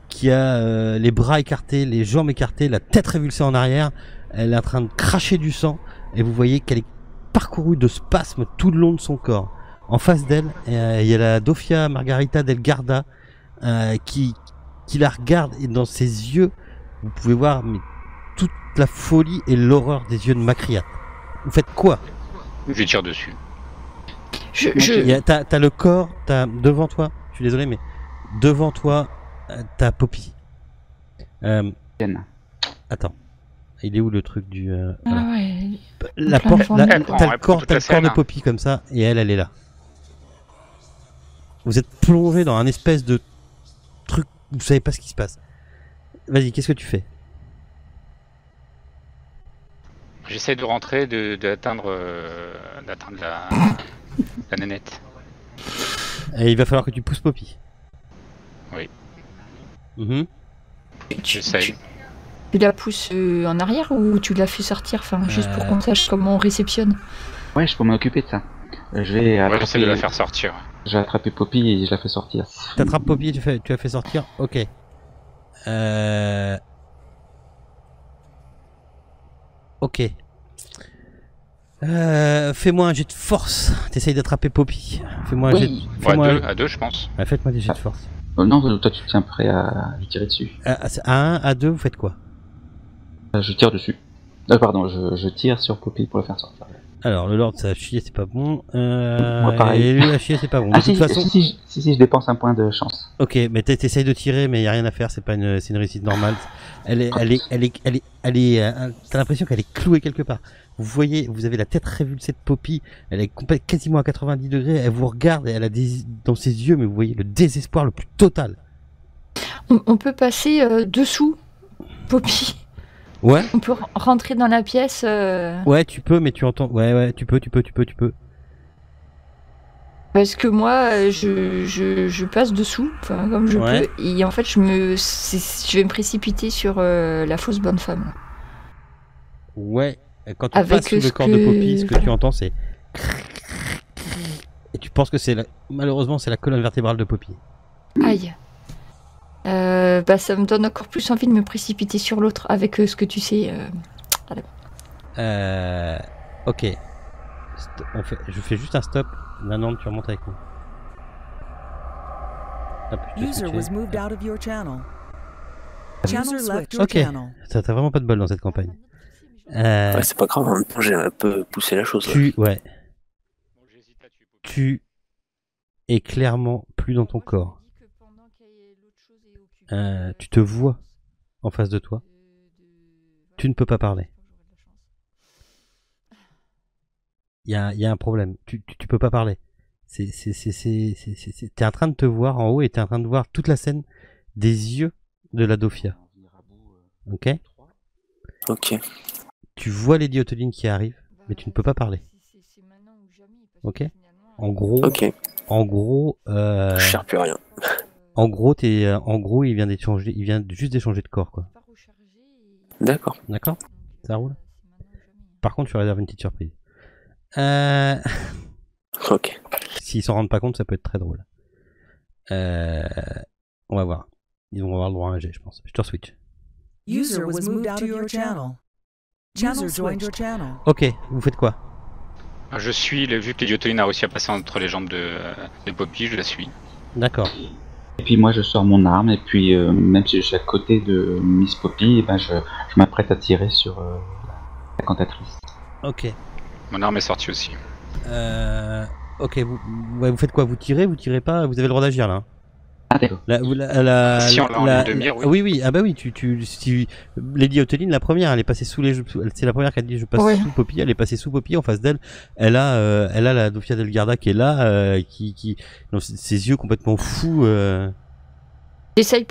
qui a les bras écartés, les jambes écartées, la tête révulsée en arrière. Elle est en train de cracher du sang et vous voyez qu'elle est parcourue de spasmes tout le long de son corps. En face d'elle, il y a la Dofia Margarita del Garda qui la regarde et dans ses yeux, vous pouvez voir toute la folie et l'horreur des yeux de Macriat. Vous faites quoi? Je tire dessus. T'as le corps, devant toi, je suis désolé, mais devant toi, t'as Poppy. Ken. Attends, il est où le truc du... Ah voilà. ouais. La plein de porte, formes. Elle t'as le prend corps toute la de scène, hein. Poppy comme ça, et elle est là. Vous êtes plongé dans un espèce de truc, vous savez pas ce qui se passe. Vas-y, qu'est-ce que tu fais? J'essaie de rentrer, d'atteindre la nénette. Et il va falloir que tu pousses Poppy. Oui. Mhm. J'essaie. Tu la pousses en arrière ou tu la fais sortir, enfin, juste pour qu'on sache comment on réceptionne. Ouais, je peux m'occuper de ça. Je vais Ouais, j'essaie de la faire sortir. Je vais attraper Poppy et je la fais sortir. T'attrapes Poppy et tu la fais sortir. Ok. Ok. Fais-moi un jet de force. T'essayes d'attraper Poppy. Fais-moi un jet de... Bon, Fais-moi... à deux, je pense. Faites-moi des jets de force. Non, toi tu te tiens prêt à lui tirer dessus. À 1, à 2, vous faites quoi? Je tire dessus. Pardon, je tire sur Poppy pour le faire sortir. Alors, le Lord, ça a chier, c'est pas bon. Moi, pareil. Et lui, a chier, c'est pas bon. De toute façon... si, je dépense un point de chance. Ok, mais t'essayes de tirer, mais y a rien à faire, c'est une réussite normale. T'as l'impression qu'elle est clouée quelque part. Vous avez la tête révulsée de Poppy, elle est quasiment à 90 degrés, elle vous regarde et elle a dans ses yeux, mais vous voyez le désespoir le plus total. On peut passer dessous, Poppy. Ouais. On peut rentrer dans la pièce. Ouais, tu peux, mais tu entends. Ouais, tu peux. Parce que moi, je passe dessous, enfin comme je peux, et en fait, je vais me précipiter sur la fausse bonne femme. Ouais. Quand tu passes sous le corps de Poppy, ce que tu entends, c'est. Et tu penses que malheureusement, c'est la colonne vertébrale de Poppy. Aïe. Ça me donne encore plus envie de me précipiter sur l'autre avec ce que tu sais. Ok. Je fais juste un stop. Maintenant, tu remontes avec moi. Hop, User was moved out of your channel. Channel left your ok. channel. T'as vraiment pas de bol dans cette campagne. Ouais, c'est pas grave, en même temps j'ai un peu poussé la chose. Là. Tu es clairement plus dans ton corps. Tu te vois en face de toi. Tu ne peux pas parler. Il y a un problème. Tu peux pas parler. T'es en train de te voir en haut et t'es en train de voir toute la scène des yeux de la Dofia. Ok. Ok. Tu vois les Diotoline qui arrivent, mais tu ne peux pas parler. Ok. En gros. Ok. En gros. Je sers plus à rien. En gros, il vient juste d'échanger de corps, quoi. D'accord. D'accord. Ça roule. Par contre, je réserve une petite surprise. Ok. S'ils s'en rendent pas compte, ça peut être très drôle. On va voir. Ils vont avoir le droit à un jet, je pense. Je te switch. User was moved out of your channel. Channel joined your channel. Ok, vous faites quoi? Je suis, vu que Diotoline a réussi à passer entre les jambes de Poppy, je la suis. D'accord. Et puis moi je sors mon arme et puis même si je suis à côté de Miss Poppy, je m'apprête à tirer sur la cantatrice. Ok. Mon arme est sortie aussi. Ok, vous faites quoi? Vous tirez pas? Vous avez le droit d'agir là. Ah d'accord. Si on l'a en ligne de mire, oui. Oui, ah bah oui, si Lady Oteline, la première, elle est passée sous c'est la première qui a dit je passe sous Poppy, elle est passée sous Poppy, en face d'elle, elle a la Dofia del Garda qui est là, qui dans ses yeux complètement fous. J'essaye de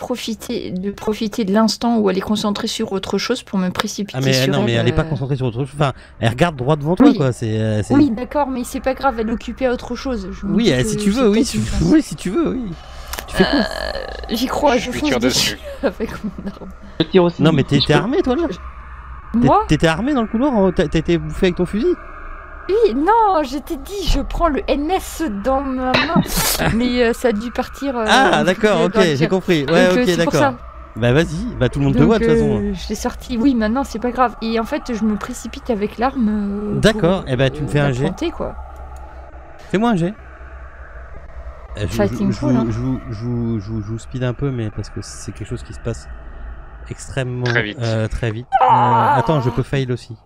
profiter de l'instant où elle est concentrée sur autre chose pour me précipiter sur elle. Non, mais elle est pas concentrée sur autre chose. Enfin, elle regarde droit devant toi, quoi. Oui, d'accord, mais c'est pas grave, elle est occupée à autre chose. Oui, si tu veux, oui, si tu veux, oui. Tu fais quoi? J'y crois, je tire dessus avec mon arme. Je tire aussi. Non, mais t'étais armé, toi, là? Moi? T'étais armé dans le couloir? T'as été bouffé avec ton fusil? Oui, non, je t'ai dit, je prends le NS dans ma main. Mais ça a dû partir. Ah, d'accord, ok, j'ai compris. Ouais, donc, ok, d'accord. Bah, vas-y, tout le monde te voit, de toute façon. Je l'ai sorti, oui, maintenant, c'est pas grave. Et en fait, je me précipite avec l'arme. D'accord, et tu me fais un jet. Quoi. Fais-moi un jet. Je vous speed un peu, mais parce que c'est quelque chose qui se passe extrêmement très vite. Attends, je peux fail aussi.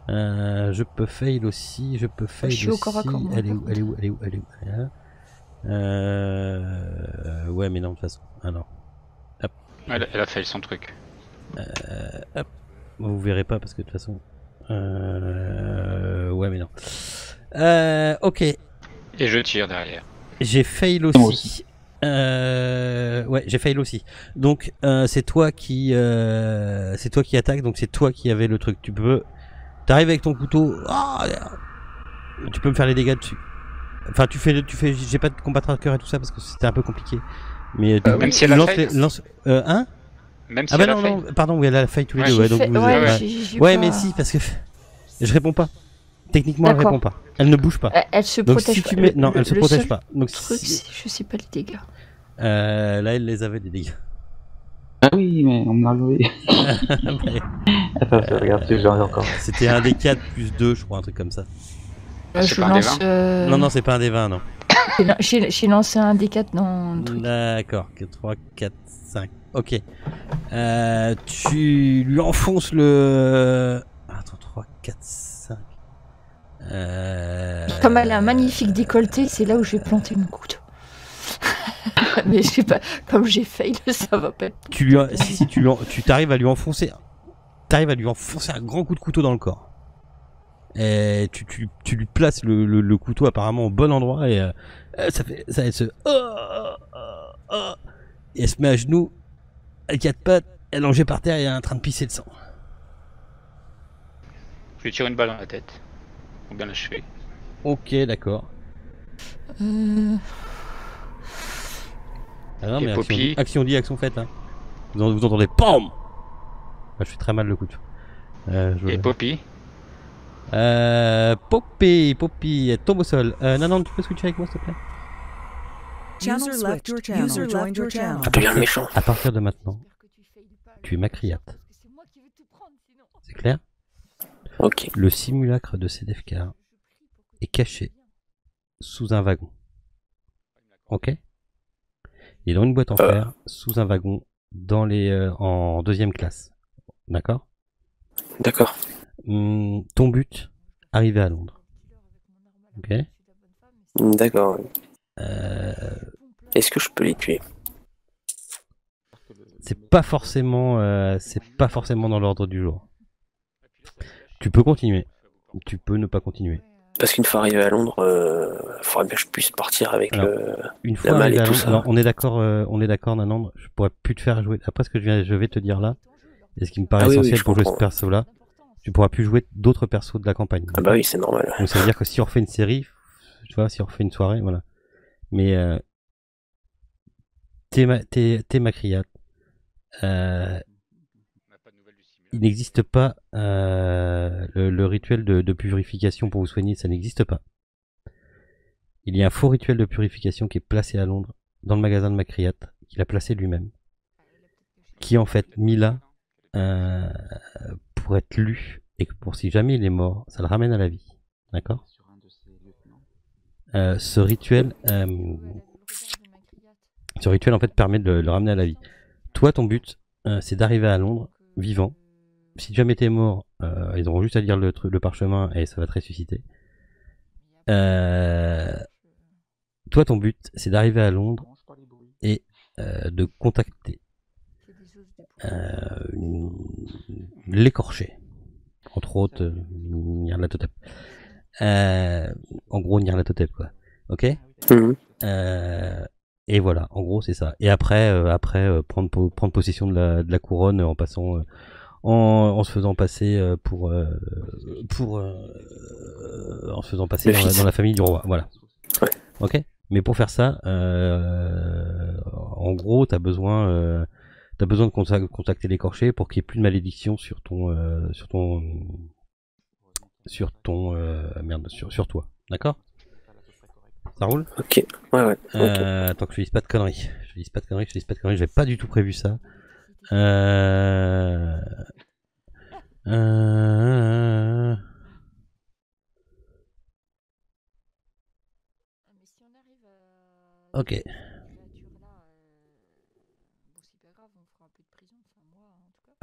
Je peux fail aussi. Je suis au corps à corps. Elle est où ouais, mais non, de toute façon. Alors. Hop. Elle a fail son truc. Hop. Vous verrez pas parce que de toute façon. Ouais, mais non. Ok. Et je tire derrière. J'ai fail aussi. Ouais, j'ai fail aussi. Donc c'est toi qui attaque. Donc c'est toi qui avais le truc. T'arrives avec ton couteau. Tu peux me faire les dégâts dessus. Enfin, tu fais. J'ai pas de combattre à cœur et tout ça parce que c'était un peu compliqué. Mais même si elle a fail. Hein? Même si elle a fail. Non, pardon, oui, elle a fail tous les deux. Ouais, donc mais si, parce que je réponds pas. Techniquement, elle répond pas. Elle ne bouge pas. Elle se donc, protège si pas. Non, elle se protège pas. Donc truc, je sais pas les dégâts. Là, elle les avait des dégâts. Ah oui, mais on me l'a enlevé. Attends, je regarde si j'en ai encore. C'était un des 4 plus 2, je crois, un truc comme ça. C'est Je pas un des lance. 20? Non, non, c'est pas un des 20, non. J'ai lancé un D4 dans le truc. D'accord, 3, 4, 5. Ok. Tu lui enfonces le... Attends, 3, 4, 5. Comme elle a un magnifique décolleté, c'est là où je vais planter mon couteau. Mais je sais pas, comme j'ai fail, ça va pas être. Si tu t'arrives à lui enfoncer... T'arrives à lui enfoncer un grand coup de couteau dans le corps. Et tu lui places le couteau apparemment au bon endroit et ça elle se... Et elle se met à genoux, elle 4 pattes, elle est allongée par terre et elle est en train de pisser le sang. Je lui tire une balle dans la tête. Ou bien l'achever. Ok, d'accord. Ah non, Et mais Poppy. action dit, action faite. Hein. Vous entendez PAM. Je fais très mal le coup de Et Poppy. Poppy, elle tombe au sol. Non, tu peux switcher avec moi s'il te plaît. User left your channel. User joined your channel. Ah, deviens le méchant. À partir de maintenant, tu es Macriate. C'est clair? Ok. Le simulacre de CDFK est caché sous un wagon. Ok? Il est dans une boîte en fer, sous un wagon, en deuxième classe. D'accord? D'accord. Ton but, arriver à Londres. Ok? D'accord. Est-ce que je peux les tuer? C'est pas forcément dans l'ordre du jour. Tu peux continuer. Tu peux ne pas continuer. Parce qu'une fois arrivé à Londres, faudrait bien que je puisse partir avec Une fois malle arrivé et à tout Londres, ça. alors on est d'accord, Nanandre, je pourrais plus te faire jouer. Après ce que je vais te dire là, et ce qui me paraît Ah oui, essentiel je pour jouer ce comprends. perso-là, tu pourras plus jouer d'autres persos de la campagne. Ah bah oui, c'est normal. Donc ça veut dire que si on refait une série, tu vois, si on refait une soirée, voilà. Mais t'es Macriate. Il n'existe pas le rituel de purification pour vous soigner, ça n'existe pas. Il y a un faux rituel de purification qui est placé à Londres, dans le magasin de Macriate, qu'il a placé lui-même, qui en fait mis là pour être lu, et que pour si jamais il est mort, ça le ramène à la vie. D'accord? Ce rituel en fait permet de le ramener à la vie. Toi, ton but, c'est d'arriver à Londres vivant. Si jamais t'es mort, ils auront juste à lire le parchemin et ça va te ressusciter. Toi, ton but, c'est d'arriver à Londres et de contacter l'écorché. Entre autres, Nyarlathotep. En gros, Nyarlathotep, quoi. Ok? Et voilà, en gros, c'est ça. Et après, prendre possession de la couronne en passant... en se faisant passer en se faisant passer dans la famille du roi, voilà. Ouais. Ok. Mais pour faire ça, en gros, t'as besoin de contacter l'écorché pour qu'il n'y ait plus de malédiction sur toi. D'accord? Ça roule? Ok. Ouais. Attends que je dise pas de conneries. J'avais pas du tout prévu ça. Ok.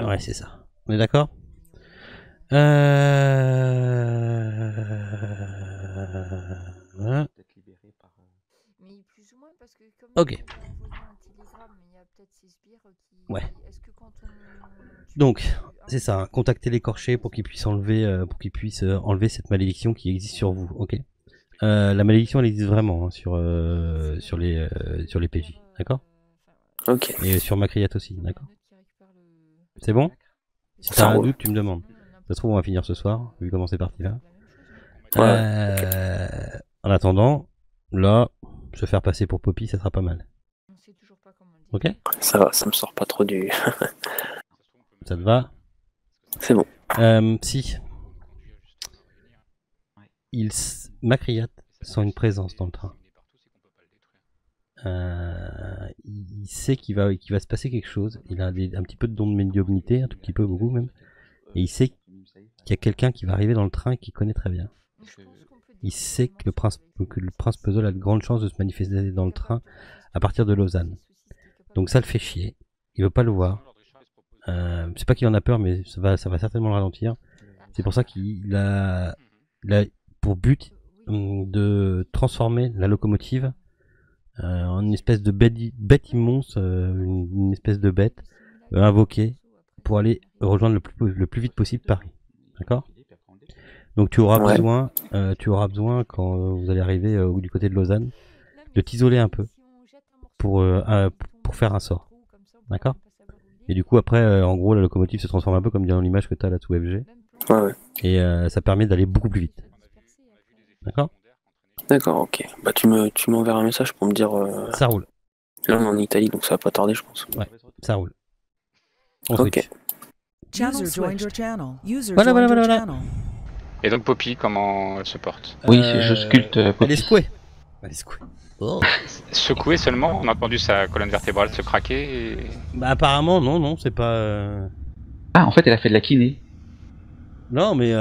Ouais, c'est ça. On est d'accord? Ok. Ouais. Donc, c'est ça, hein, contacter l'écorché pour qu'il puisse enlever cette malédiction qui existe sur vous, ok? La malédiction elle existe vraiment hein, sur les PJ, d'accord? Ok. Et sur Macriate aussi, d'accord? C'est bon? Si t'as un doute, tu me demandes. Ça se trouve, on va finir ce soir, vu comment c'est parti là. Ouais. En attendant, là, se faire passer pour Poppy, ça sera pas mal. Ok? Ça va, ça me sort pas trop du... Ça te va? C'est bon. Si. Macriate sent une présence dans le train. Il sait qu'il va se passer quelque chose. Il a un petit peu de don de médiumnité, un tout petit peu, beaucoup même. et il sait qu'il y a quelqu'un qui va arriver dans le train qu'il connaît très bien. Il sait que le prince Puzzle a de grandes chances de se manifester dans le train à partir de Lausanne. Donc ça le fait chier. Il veut pas le voir. C'est pas qu'il en a peur, mais ça va certainement le ralentir. C'est pour ça qu'il a pour but de transformer la locomotive en une espèce de bête immense, une espèce de bête invoquée pour aller rejoindre le plus vite possible Paris. D'accord ? Donc tu auras besoin quand vous allez arriver du côté de Lausanne, de t'isoler un peu pour faire un sort. D'accord ? Et du coup après, en gros, la locomotive se transforme un peu comme dans l'image que tu as là sous FG. Ouais. Et ça permet d'aller beaucoup plus vite. D'accord ? D'accord, ok. Bah tu m'enverras un message pour me dire... Ça roule. Là on est en Italie, donc ça va pas tarder, je pense. Ouais, ça roule. On Ok. switch. User joined your channel. User Voilà, joined your voilà. channel. Et donc Poppy, comment elle se porte? Oui, je sculpte Elle Poppy. est secouée. Elle est secouée. Oh. Secouée seulement, on a entendu sa colonne vertébrale se craquer et... Bah apparemment non, c'est pas... Ah, en fait, elle a fait de la kiné. Non mais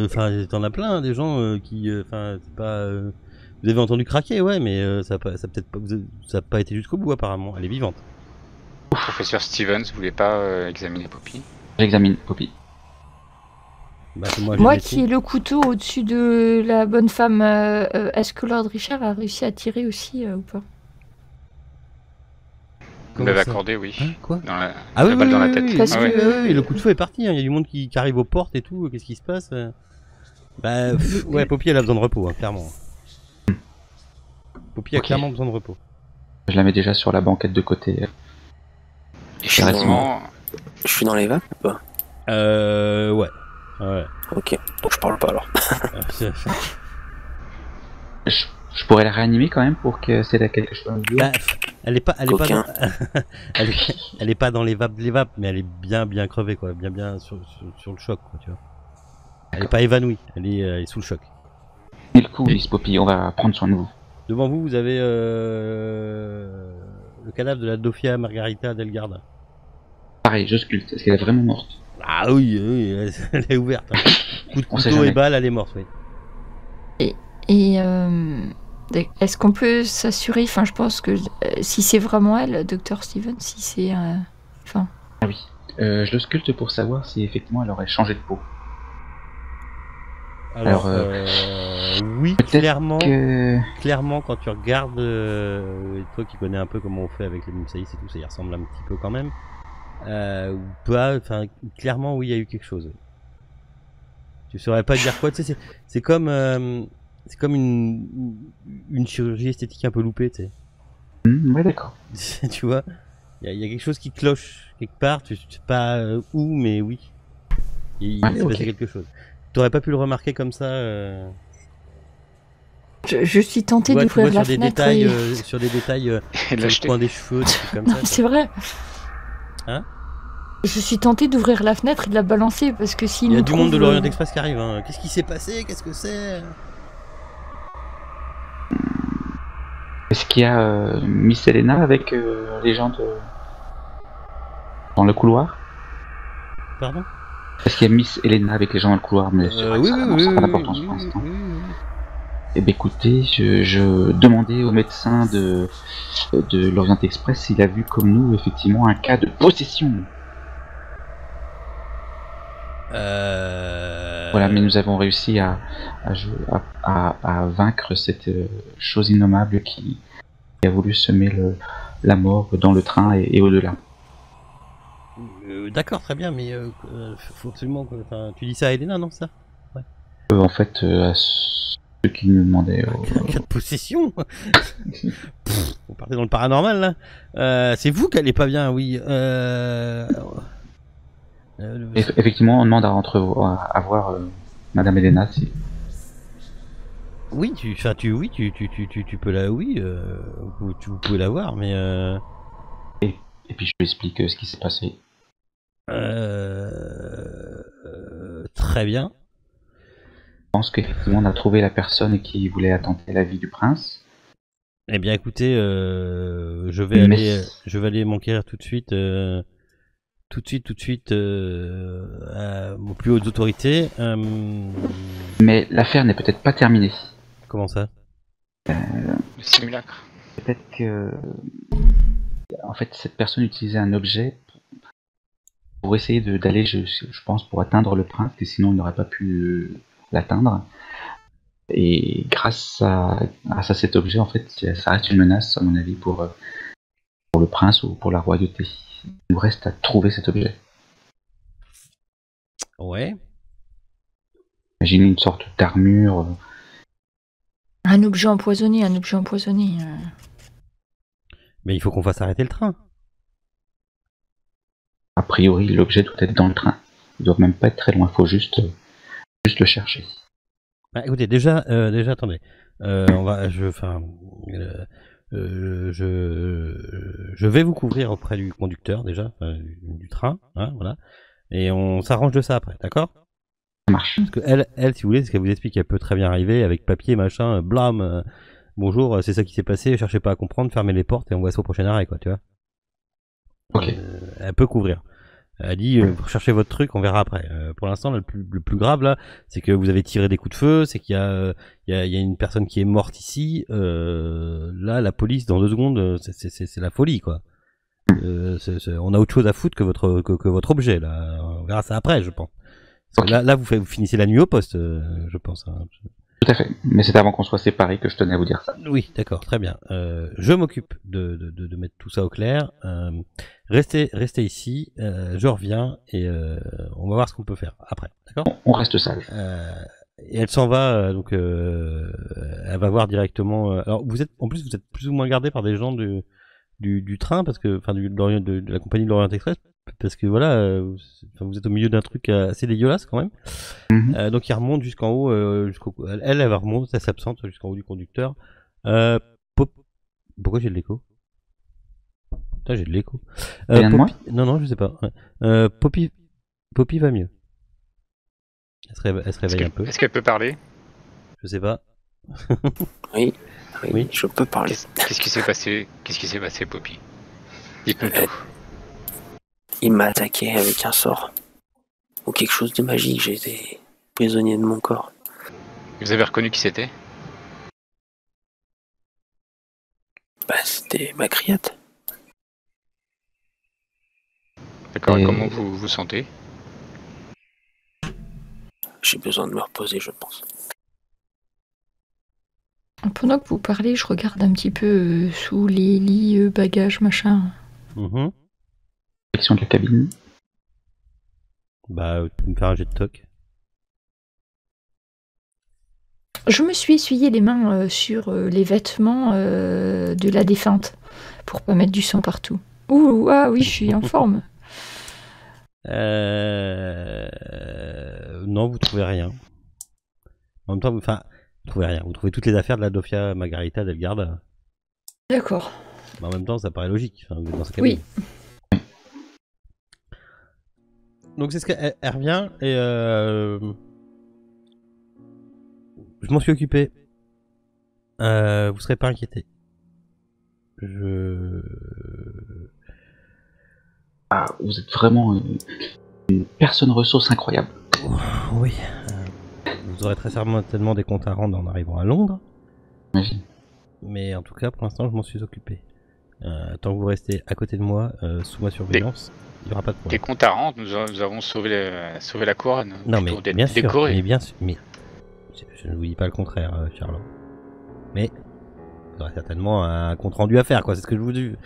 enfin t'en as plein des gens qui enfin c'est pas vous avez entendu craquer ouais mais ça a peut-être pas ça a pas été jusqu'au bout apparemment, elle est vivante. Professeur Stevens, vous voulez pas examiner Poppy? J'examine Poppy. Bah, c'est moi Moi qui ai le couteau au-dessus de la bonne femme, est-ce que Lord Richard a réussi à tirer aussi ou pas? Vous l'avez accordé, oui. Hein, quoi? Dans la... Ah oui, la balle oui, dans la oui, tête. oui, Parce Ah que- ouais. oui, le coup de feu est parti, hein. Il y a du monde qui arrive aux portes et tout, qu'est-ce qui se passe Bah ouais, Poppy elle a besoin de repos, hein, clairement. Poppy a Ok. clairement besoin de repos. Je la mets déjà sur la banquette de côté. Et je suis Effectivement, dans les vapes ou pas? Ouais. Ouais. Ok, donc je parle pas alors. Je pourrais la réanimer quand même pour que c'est là quelque chose. Bah, elle est pas dans... Coquin. elle est pas dans les vapes, mais elle est bien crevée quoi, bien sur le choc quoi, tu vois. Elle est pas évanouie, elle est sous le choc. Et le coup, Miss Poppy, on va prendre soin de vous. Devant vous, vous avez le cadavre de la Dofia Margarita Delgarda. Pareil, je sculpte. Est-ce qu'elle est vraiment morte? Ah oui, elle est ouverte. Hein. Coup de On sait couteau et jamais. balle, elle est morte, oui. Et est-ce qu'on peut s'assurer, enfin je pense que si c'est vraiment elle, Dr Steven, si c'est... Enfin, Ah oui. Je le sculpte pour savoir si effectivement elle aurait changé de peau. Alors, oui, peut-être clairement, quand tu regardes, toi qui connais un peu comment on fait avec les Mimsaïs et tout, ça y ressemble un petit peu quand même. Ou pas, enfin, clairement, oui, il y a eu quelque chose. Tu saurais pas dire quoi, tu sais, c'est comme une chirurgie esthétique un peu loupée, tu sais. Ouais, d'accord. Tu vois, il y a quelque chose qui cloche quelque part, tu sais pas où, mais oui. Il Ouais, s'est ok. passé quelque chose. T'aurais pas pu le remarquer comme ça je suis tentée tu vois d'ouvrir la sur des fenêtre détails, et... sur des détails et sur le l'acheter. coin des cheveux, des trucs comme Non, ça. c'est vrai. Hein? Je suis tentée d'ouvrir la fenêtre et de la balancer parce que s'il Il y a nous du trouve, monde de l'Orient Express qui arrive. Hein. Qu'est-ce qui s'est passé? Qu'est-ce que c'est? Est-ce qu'il y a Miss Elena avec les gens dans le couloir? Pardon? Est-ce qu'il y a Miss Elena avec les gens dans le couloir? Mais c'est vrai que Oui, ça oui, n'a oui, pas d'importance oui, pour l'instant. oui, oui. Eh bien écoutez, je demandais au médecin de l'Orient Express s'il a vu comme nous effectivement un cas de possession. Voilà, mais nous avons réussi à vaincre cette chose innommable qui a voulu semer la mort dans le train et au-delà. D'accord, très bien, mais faut absolument que. Enfin, tu dis ça à Elena, non, ça? En fait, à ceux qui nous demandaient. Cas de possession. Pff, on partait dans le paranormal là. C'est vous qui allez pas bien, oui. Effectivement, on demande à voir Madame Elena si. Oui, tu peux la, oui, vous pouvez la voir, mais Et puis je lui explique ce qui s'est passé. très bien. Je pense qu'effectivement on a trouvé la personne qui voulait attenter la vie du prince. Eh bien, écoutez, je vais aller m'enquérir tout de suite tout de suite aux plus hautes autorités. Mais l'affaire n'est peut-être pas terminée. Comment ça? Le simulacre. Peut-être que, en fait, cette personne utilisait un objet pour essayer d'aller, je pense, pour atteindre le prince, que sinon il n'aurait pas pu l'atteindre. Et grâce à cet objet, en fait, ça reste une menace, à mon avis, pour le prince ou pour la royauté. Il nous reste à trouver cet objet. Ouais. Imaginez une sorte d'armure. Un objet empoisonné. Mais il faut qu'on fasse arrêter le train. A priori, l'objet doit être dans le train. Il doit même pas être très loin. Il faut juste le chercher. Bah, écoutez, déjà, attendez. Je vais vous couvrir auprès du conducteur déjà, du train, hein, voilà. Et on s'arrange de ça après, d'accord? Ça marche. Parce que elle, si vous voulez, c'est qu'elle vous explique qu'elle peut très bien arriver avec papier, machin, blâme. Bonjour, c'est ça qui s'est passé. Cherchez pas à comprendre, fermez les portes et on voit ça au prochain arrêt, quoi, tu vois. Ok. Elle peut couvrir. Elle dit, cherchez votre truc, on verra après. Pour l'instant, le plus grave là, c'est que vous avez tiré des coups de feu, c'est qu'il y a une personne qui est morte ici. Là, la police, dans 2 secondes, c'est la folie, quoi. On a autre chose à foutre que votre objet, là. On verra ça après, je pense. Parce que là, vous finissez la nuit au poste, je pense. Hein. Tout à fait. Mais c'est avant qu'on soit séparés que je tenais à vous dire ça. Oui, d'accord, très bien. Je m'occupe de mettre tout ça au clair. Restez ici, je reviens et on va voir ce qu'on peut faire après, d'accord? On reste sage. Et elle s'en va, donc elle va voir directement. Alors vous êtes plus ou moins gardé par des gens du train, parce que, enfin, de la compagnie de l'Orient Express, parce que voilà, vous êtes au milieu d'un truc assez dégueulasse quand même. Mhm. Donc il remonte jusqu'en haut, elle va remonter, elle s'absente jusqu'en haut du conducteur. Pourquoi j'ai de l'écho? Putain, j'ai de l'écho. Rien de moi? Non, je sais pas. Ouais. Poppy va mieux. Elle se réveille un peu. Est-ce qu'elle peut parler? Je sais pas. Oui, Oui. je peux parler. Qu'est-ce qui s'est passé? Poppy? Dites-nous tout. Il m'a attaqué avec un sort. Ou quelque chose de magique, j'ai été prisonnier de mon corps. Vous avez reconnu qui c'était? Bah, c'était ma criette. D'accord, et Et- comment vous vous sentez? J'ai besoin de me reposer, je pense. Pendant que vous parlez, je regarde un petit peu sous les lits, bagages, machin. Mhm. Section de la cabine. Bah, tu peux me faire un jet de toc. Je me suis essuyé les mains sur les vêtements de la défunte pour pas mettre du sang partout. Ouh, ah oui, je suis en forme. Non, vous trouvez rien. En même temps, vous trouvez rien. Vous trouvez toutes les affaires de la Dofia Margarita del Garda. D'accord. Mais en même temps, ça paraît logique. Enfin, vous êtes dans sa cabine. Oui. Donc c'est ce qu'elle revient et je m'en suis occupé. Vous serez pas inquiété. Ah, vous êtes vraiment une personne ressource incroyable. Oui. Vous aurez très certainement des comptes à rendre en arrivant à Londres. J'imagine. Mais en tout cas, pour l'instant, je m'en suis occupé. Tant que vous restez à côté de moi, sous ma surveillance, il n'y aura pas de Des problème. comptes à rendre, nous avons sauvé la couronne. Non, mais Plutôt d'être bien sûr. décoré. Mais bien sûr. Mais je ne vous dis pas le contraire, Charlotte. Mais vous aurez certainement un compte rendu à faire, quoi. C'est ce que je veux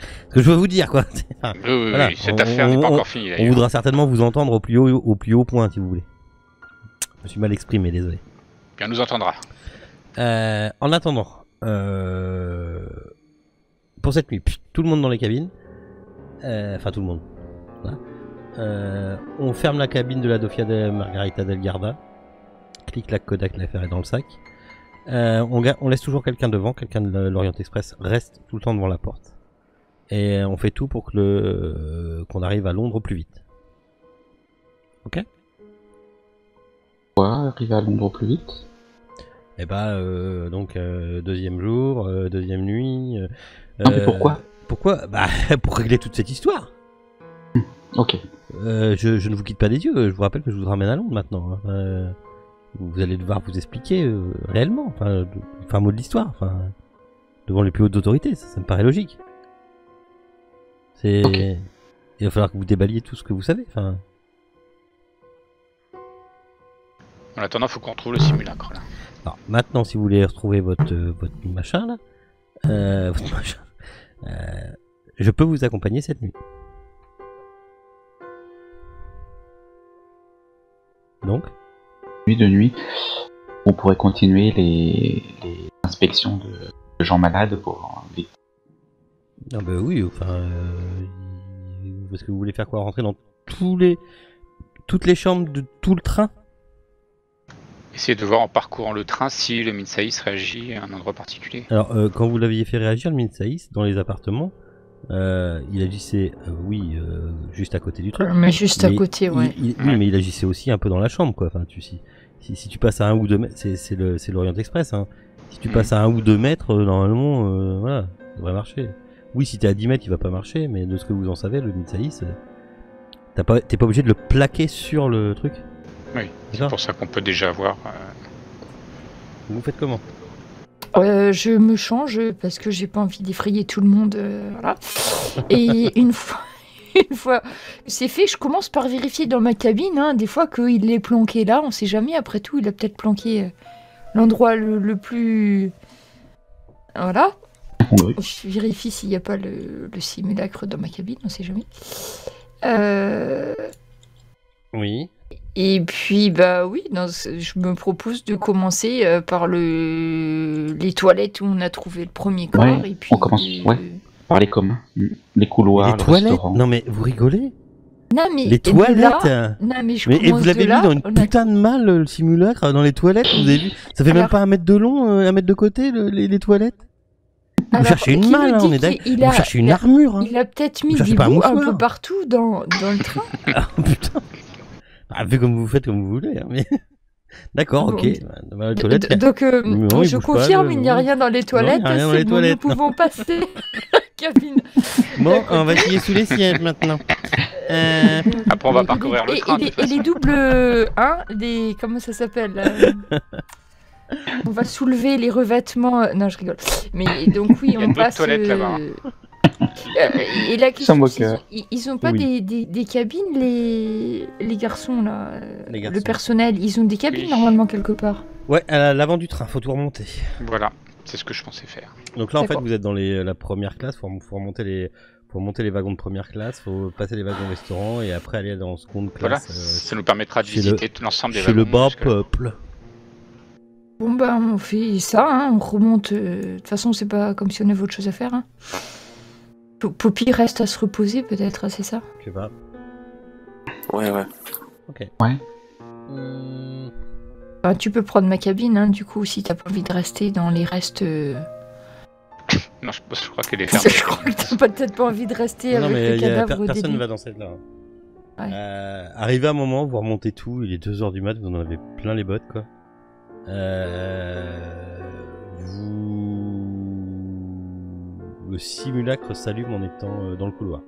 vous dire, quoi. Enfin, Oui, voilà. cette affaire n'est pas encore finie On d'ailleurs. voudra certainement vous entendre au plus haut point, si vous voulez. Je me suis mal exprimé, désolé. Bien, nous entendra. En attendant, pour cette nuit, tout le monde dans les cabines. Enfin, tout le monde. Voilà. On ferme la cabine de la Dofia de Margarita del Garda. Clic-clac, Kodak, l'affaire est dans le sac. On laisse toujours quelqu'un devant, quelqu'un de l'Orient Express reste tout le temps devant la porte. Et on fait tout pour que qu'on arrive à Londres au plus vite. Ok? Pourquoi arriver à Londres au plus vite? Et bah, donc, deuxième jour, deuxième nuit. Non, mais pourquoi? Pourquoi? Bah, pour régler toute cette histoire. Ok. je ne vous quitte pas des yeux. Je vous rappelle que je vous ramène à Londres maintenant. Vous allez devoir vous expliquer réellement, enfin mot de l'histoire, devant les plus hautes autorités. Ça me paraît logique. C'est, Ok. il va falloir que vous déballiez tout ce que vous savez. En attendant, faut qu'on retrouve le simulacre là. Alors maintenant, si vous voulez retrouver votre machin là, votre machin, je peux vous accompagner cette nuit. Donc, Nuit de nuit, on pourrait continuer les inspections de gens malades pour ah bah oui, parce que vous voulez faire quoi, rentrer dans toutes les chambres de tout le train? Essayer de voir en parcourant le train si le Minsaïs réagit à un endroit particulier. Alors, quand vous l'aviez fait réagir, le Minsaïs, dans les appartements, il agissait, juste à côté du truc. Mais juste à Mais côté, ouais. Oui, mais il agissait aussi un peu dans la chambre, quoi. Si tu passes à 1 ou 2 mètres, c'est l'Orient Express, hein. Si tu passes à 1 ou 2 mètres, normalement, voilà, ça devrait marcher. Oui, si t'es à 10 mètres, il va pas marcher, mais de ce que vous en savez, le Minsaïs, t'es pas obligé de le plaquer sur le truc. Oui, c'est D'accord. pour ça qu'on peut déjà voir. Vous faites comment? Je me change parce que j'ai pas envie d'effrayer tout le monde, voilà. Et une fois que c'est fait, je commence par vérifier dans ma cabine, hein, des fois qu'il est planqué là, on sait jamais, après tout, il a peut-être planqué l'endroit le plus... Voilà. incongru. Je vérifie s'il n'y a pas le simulacre dans ma cabine, on sait jamais. Oui. Et puis, bah oui, je me propose de commencer par les toilettes où on a trouvé le premier corps. Ouais, Et puis, on commence, ouais. Par les communs, les couloirs, Les le toilettes? restaurant. Non mais vous rigolez? Non, mais Les et de toilettes? là- Non, mais je Mais et commence vous l'avez de mis là, dans une on a- putain de malle, le simulacre, dans les toilettes, vous avez vu? Ça fait même Alors- pas 1 mètre de long, 1 mètre de côté, les toilettes? Vous Alors, cherchez une qui me malle, hein, dit on est d'accord. qu'il Vous a- cherchez une armure, hein. Il a peut-être mis Vous cherchez des pas un bouts un mouchoir. peu partout dans le train. Ah, putain. Bah, faites comme vous faites, comme vous voulez, hein, mais... D'accord, Bon, ok. Bah, les toilettes, Donc, Non, il je bouge pas, confirme, il n'y a rien dans les toilettes. il y a rien dans les C'est bon, toilettes, nous non. pouvons passer la cabine. Bon, on va essayer sous les sièges maintenant. Après, on va parcourir le train. de toute Et les façon. doubles... comment ça s'appelle on va soulever les revêtements... Non, je rigole. Mais donc oui, Il y a on d'autres passe... toilettes là-bas. Et la question, moqueur. ils ont pas Oui. des cabines, les garçons, là, Les garçons. le personnel, ils ont des cabines Oui. normalement quelque part. Ouais, à l'avant du train, faut tout remonter. Voilà, c'est ce que je pensais faire. Donc là, en fait, D'accord. vous êtes dans la première classe, faut remonter les wagons de première classe, faut passer les wagons restaurant et après aller dans seconde Voilà, classe ça nous permettra de chez visiter l'ensemble des chez le wagons. bas parce que- peuple. Bon bah on fait ça, hein, on remonte. De toute façon, c'est pas comme si on avait autre chose à faire. Hein. Poppy reste à se reposer peut-être, c'est ça? Je sais pas. Ouais, ouais. Ok. Ouais. Bah, tu peux prendre ma cabine, hein, du coup, si t'as pas envie de rester dans les restes. Non, je crois qu'elle est fermée. Je crois que t'as peut-être pas envie de rester Non, avec mais le cadavre personne d'Eddie. ne va dans cette là. Ouais. Arrivé à un moment, vous remontez tout, il est 2h du mat, vous en avez plein les bottes, quoi. Le simulacre s'allume en étant dans le couloir.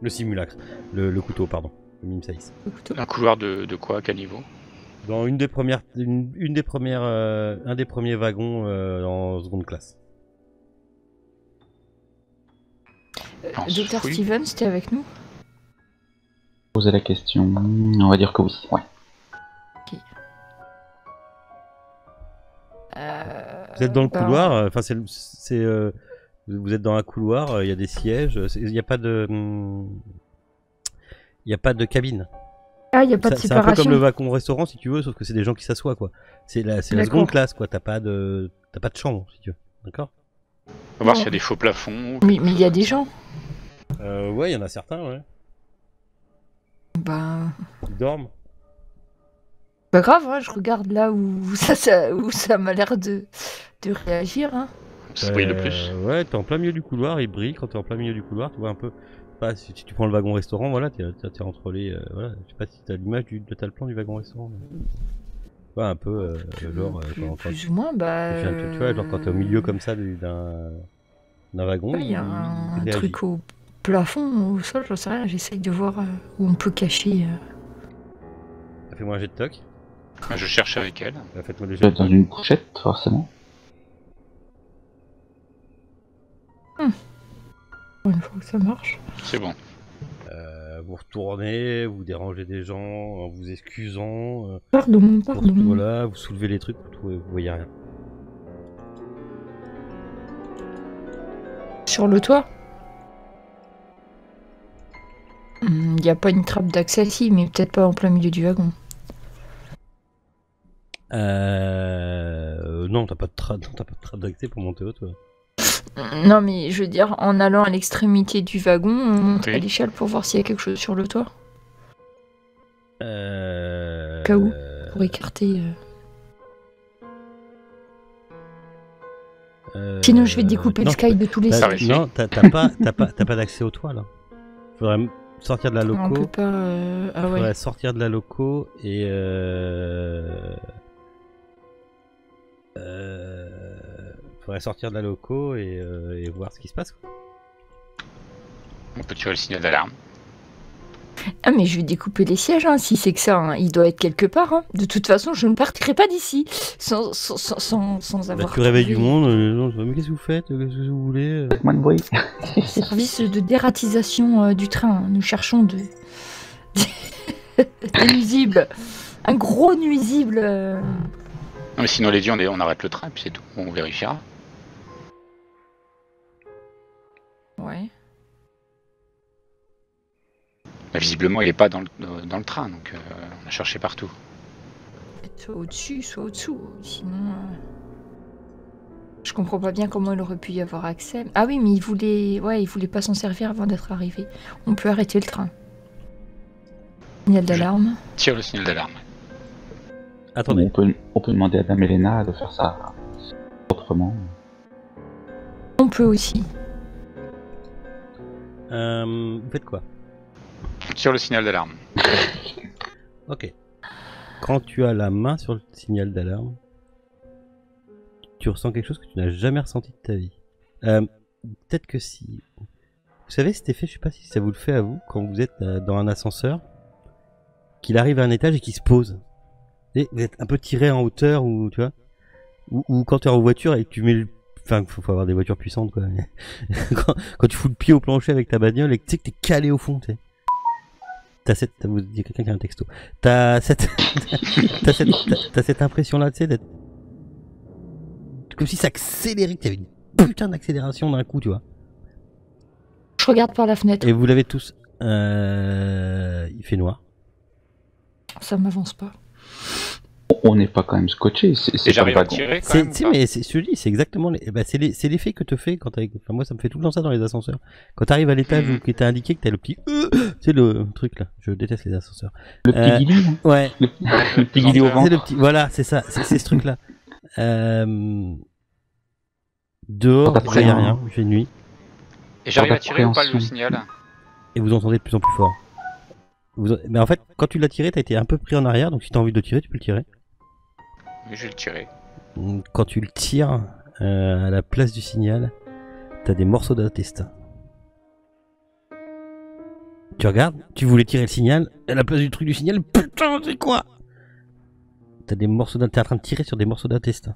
Le simulacre. Le couteau, pardon. Le Mimsaïs. Le couteau. Un couloir de quoi, à quel niveau? Dans un des premiers wagons en seconde classe. On se Dr fouille. Stevens, t'es avec nous? Poser la question. On va dire que oui. Ouais. Vous êtes dans le bah, couloir, enfin vous êtes dans un couloir, il y a des sièges, il n'y a pas de cabine. Ah, il n'y a pas de C'est un peu séparation. comme le wagon restaurant si tu veux, sauf que c'est des gens qui s'assoient quoi. C'est la D'accord. seconde classe quoi, t'as pas de chambre si tu veux, d'accord? On va voir s'il y a des faux plafonds. Mais il y a des gens. Ouais, il y en a certains, ouais. Bah, Ils dorment. pas grave, hein, je regarde là où ça m'a l'air de réagir. Hein. Ça brille le plus. Ouais, t'es en plein milieu du couloir, il brille. Quand t'es en plein milieu du couloir, tu vois un peu. Pas, si tu prends le wagon restaurant, voilà, t'es entre les. Voilà, je sais pas si t'as l'image t'as le plan du wagon restaurant. Ouais, un peu genre quand Plus ou moins, bah. tu vois, genre quand t'es au milieu comme ça d'un wagon. ouais, il y a un truc plafond ou au sol, j'en sais rien. J'essaye de voir où on peut cacher. Fais-moi un jet de toc. Je cherche avec elle. Faites-moi des Je jets vais de dans toc. une couchette, forcément. Pour une fois que ça marche. C'est bon. Vous retournez, vous dérangez des gens en vous excusant. Pardon. Voilà, vous soulevez les trucs, vous voyez rien. Sur le toit. Il n'y a pas une trappe d'accès, si, mais peut-être pas en plein milieu du wagon. Non, t'as pas de trappe d'accès pour monter au toit. Non, mais je veux dire, en allant à l'extrémité du wagon, on monte Oui. à l'échelle pour voir s'il y a quelque chose sur le toit. Cas où Pour écarter. Sinon, je vais découper le sky de tous les Ça sièges. réussit. Non, t'as pas d'accès au toit là. Faudrait sortir de la On loco. peut pas. Ah ouais. Faudrait sortir de la loco et faudrait sortir de la loco et voir ce qui se passe. Quoi. On peut tirer le signal d'alarme. Ah, mais je vais découper les sièges, hein, si c'est que ça. Hein. Il doit être quelque part. Hein. De toute façon, je ne partirai pas d'ici sans Bah, avoir. tu réveilles du trouvé monde, les gens, mais qu'est-ce que vous faites? Qu'est-ce que vous voulez? Moins de bruit. Service de dératisation du train. Nous cherchons des nuisibles. Un gros nuisible. Non, mais sinon, les dit, on arrête le train, puis c'est tout. On vérifiera. Ouais. Bah, visiblement, il est pas dans le train, donc on a cherché partout. Soit au-dessus, soit au-dessous. Sinon. Je comprends pas bien comment il aurait pu y avoir accès. Ah oui, mais il voulait pas s'en servir avant d'être arrivé. On peut arrêter le train. Signal d'alarme. Tire le signal d'alarme. Attendez. On peut demander à Dame Elena de faire ça autrement. On peut aussi. Vous faites quoi? Tire le signal d'alarme. Ok. Quand tu as la main sur le signal d'alarme, tu ressens quelque chose que tu n'as jamais ressenti de ta vie. Peut-être que si... Vous savez cet effet, je sais pas si ça vous le fait à vous, quand vous êtes dans un ascenseur, qu'il arrive à un étage et qu'il se pose. Et vous êtes un peu tiré en hauteur, ou tu vois, ou quand tu es en voiture et que tu mets le... Enfin, faut avoir des voitures puissantes, quoi. quand tu fous le pied au plancher avec ta bagnole et que tu sais que t'es calé au fond, tu sais. Vous il y a quelqu'un qui a un texto. T'as cette impression-là, tu sais, d'être comme si ça accélérait, qu'il y avait une putain d'accélération d'un coup, tu vois. Je regarde par la fenêtre. Et vous l'avez tous. Il fait noir. Ça m'avance pas. On n'est pas quand même scotché. Et C'est pas j'arrive le à wagon. tirer quand même. ou pas Mais je te dis, c'est exactement c'est l'effet que te fait quand t'as... Enfin, moi ça me fait tout le temps ça dans les ascenseurs. Quand t'arrives à l'étage où qui t'a indiqué que t'as le petit c'est le truc là. Je déteste les ascenseurs. Le petit guili, hein. Ouais. Le petit guili au C'est vent. le petit. Voilà, c'est ça. C'est ce truc là. Dehors, Après, il y a hein. rien. Il fait nuit. Et j'arrive à Pas tirer ou pas le d'appréhension. signal? Et vous entendez de plus en plus fort. Mais en fait, quand tu l'as tiré, t'as été un peu pris en arrière. Donc si t'as envie de le tirer, tu peux le tirer. Oui, je vais le tirer. Quand tu le tires à la place du signal, t'as des morceaux d'intestin. Tu regardes, tu voulais tirer le signal, à la place du truc du signal, putain, c'est quoi? T'as des morceaux d'intestin, t'es en train de tirer sur des morceaux d'intestin.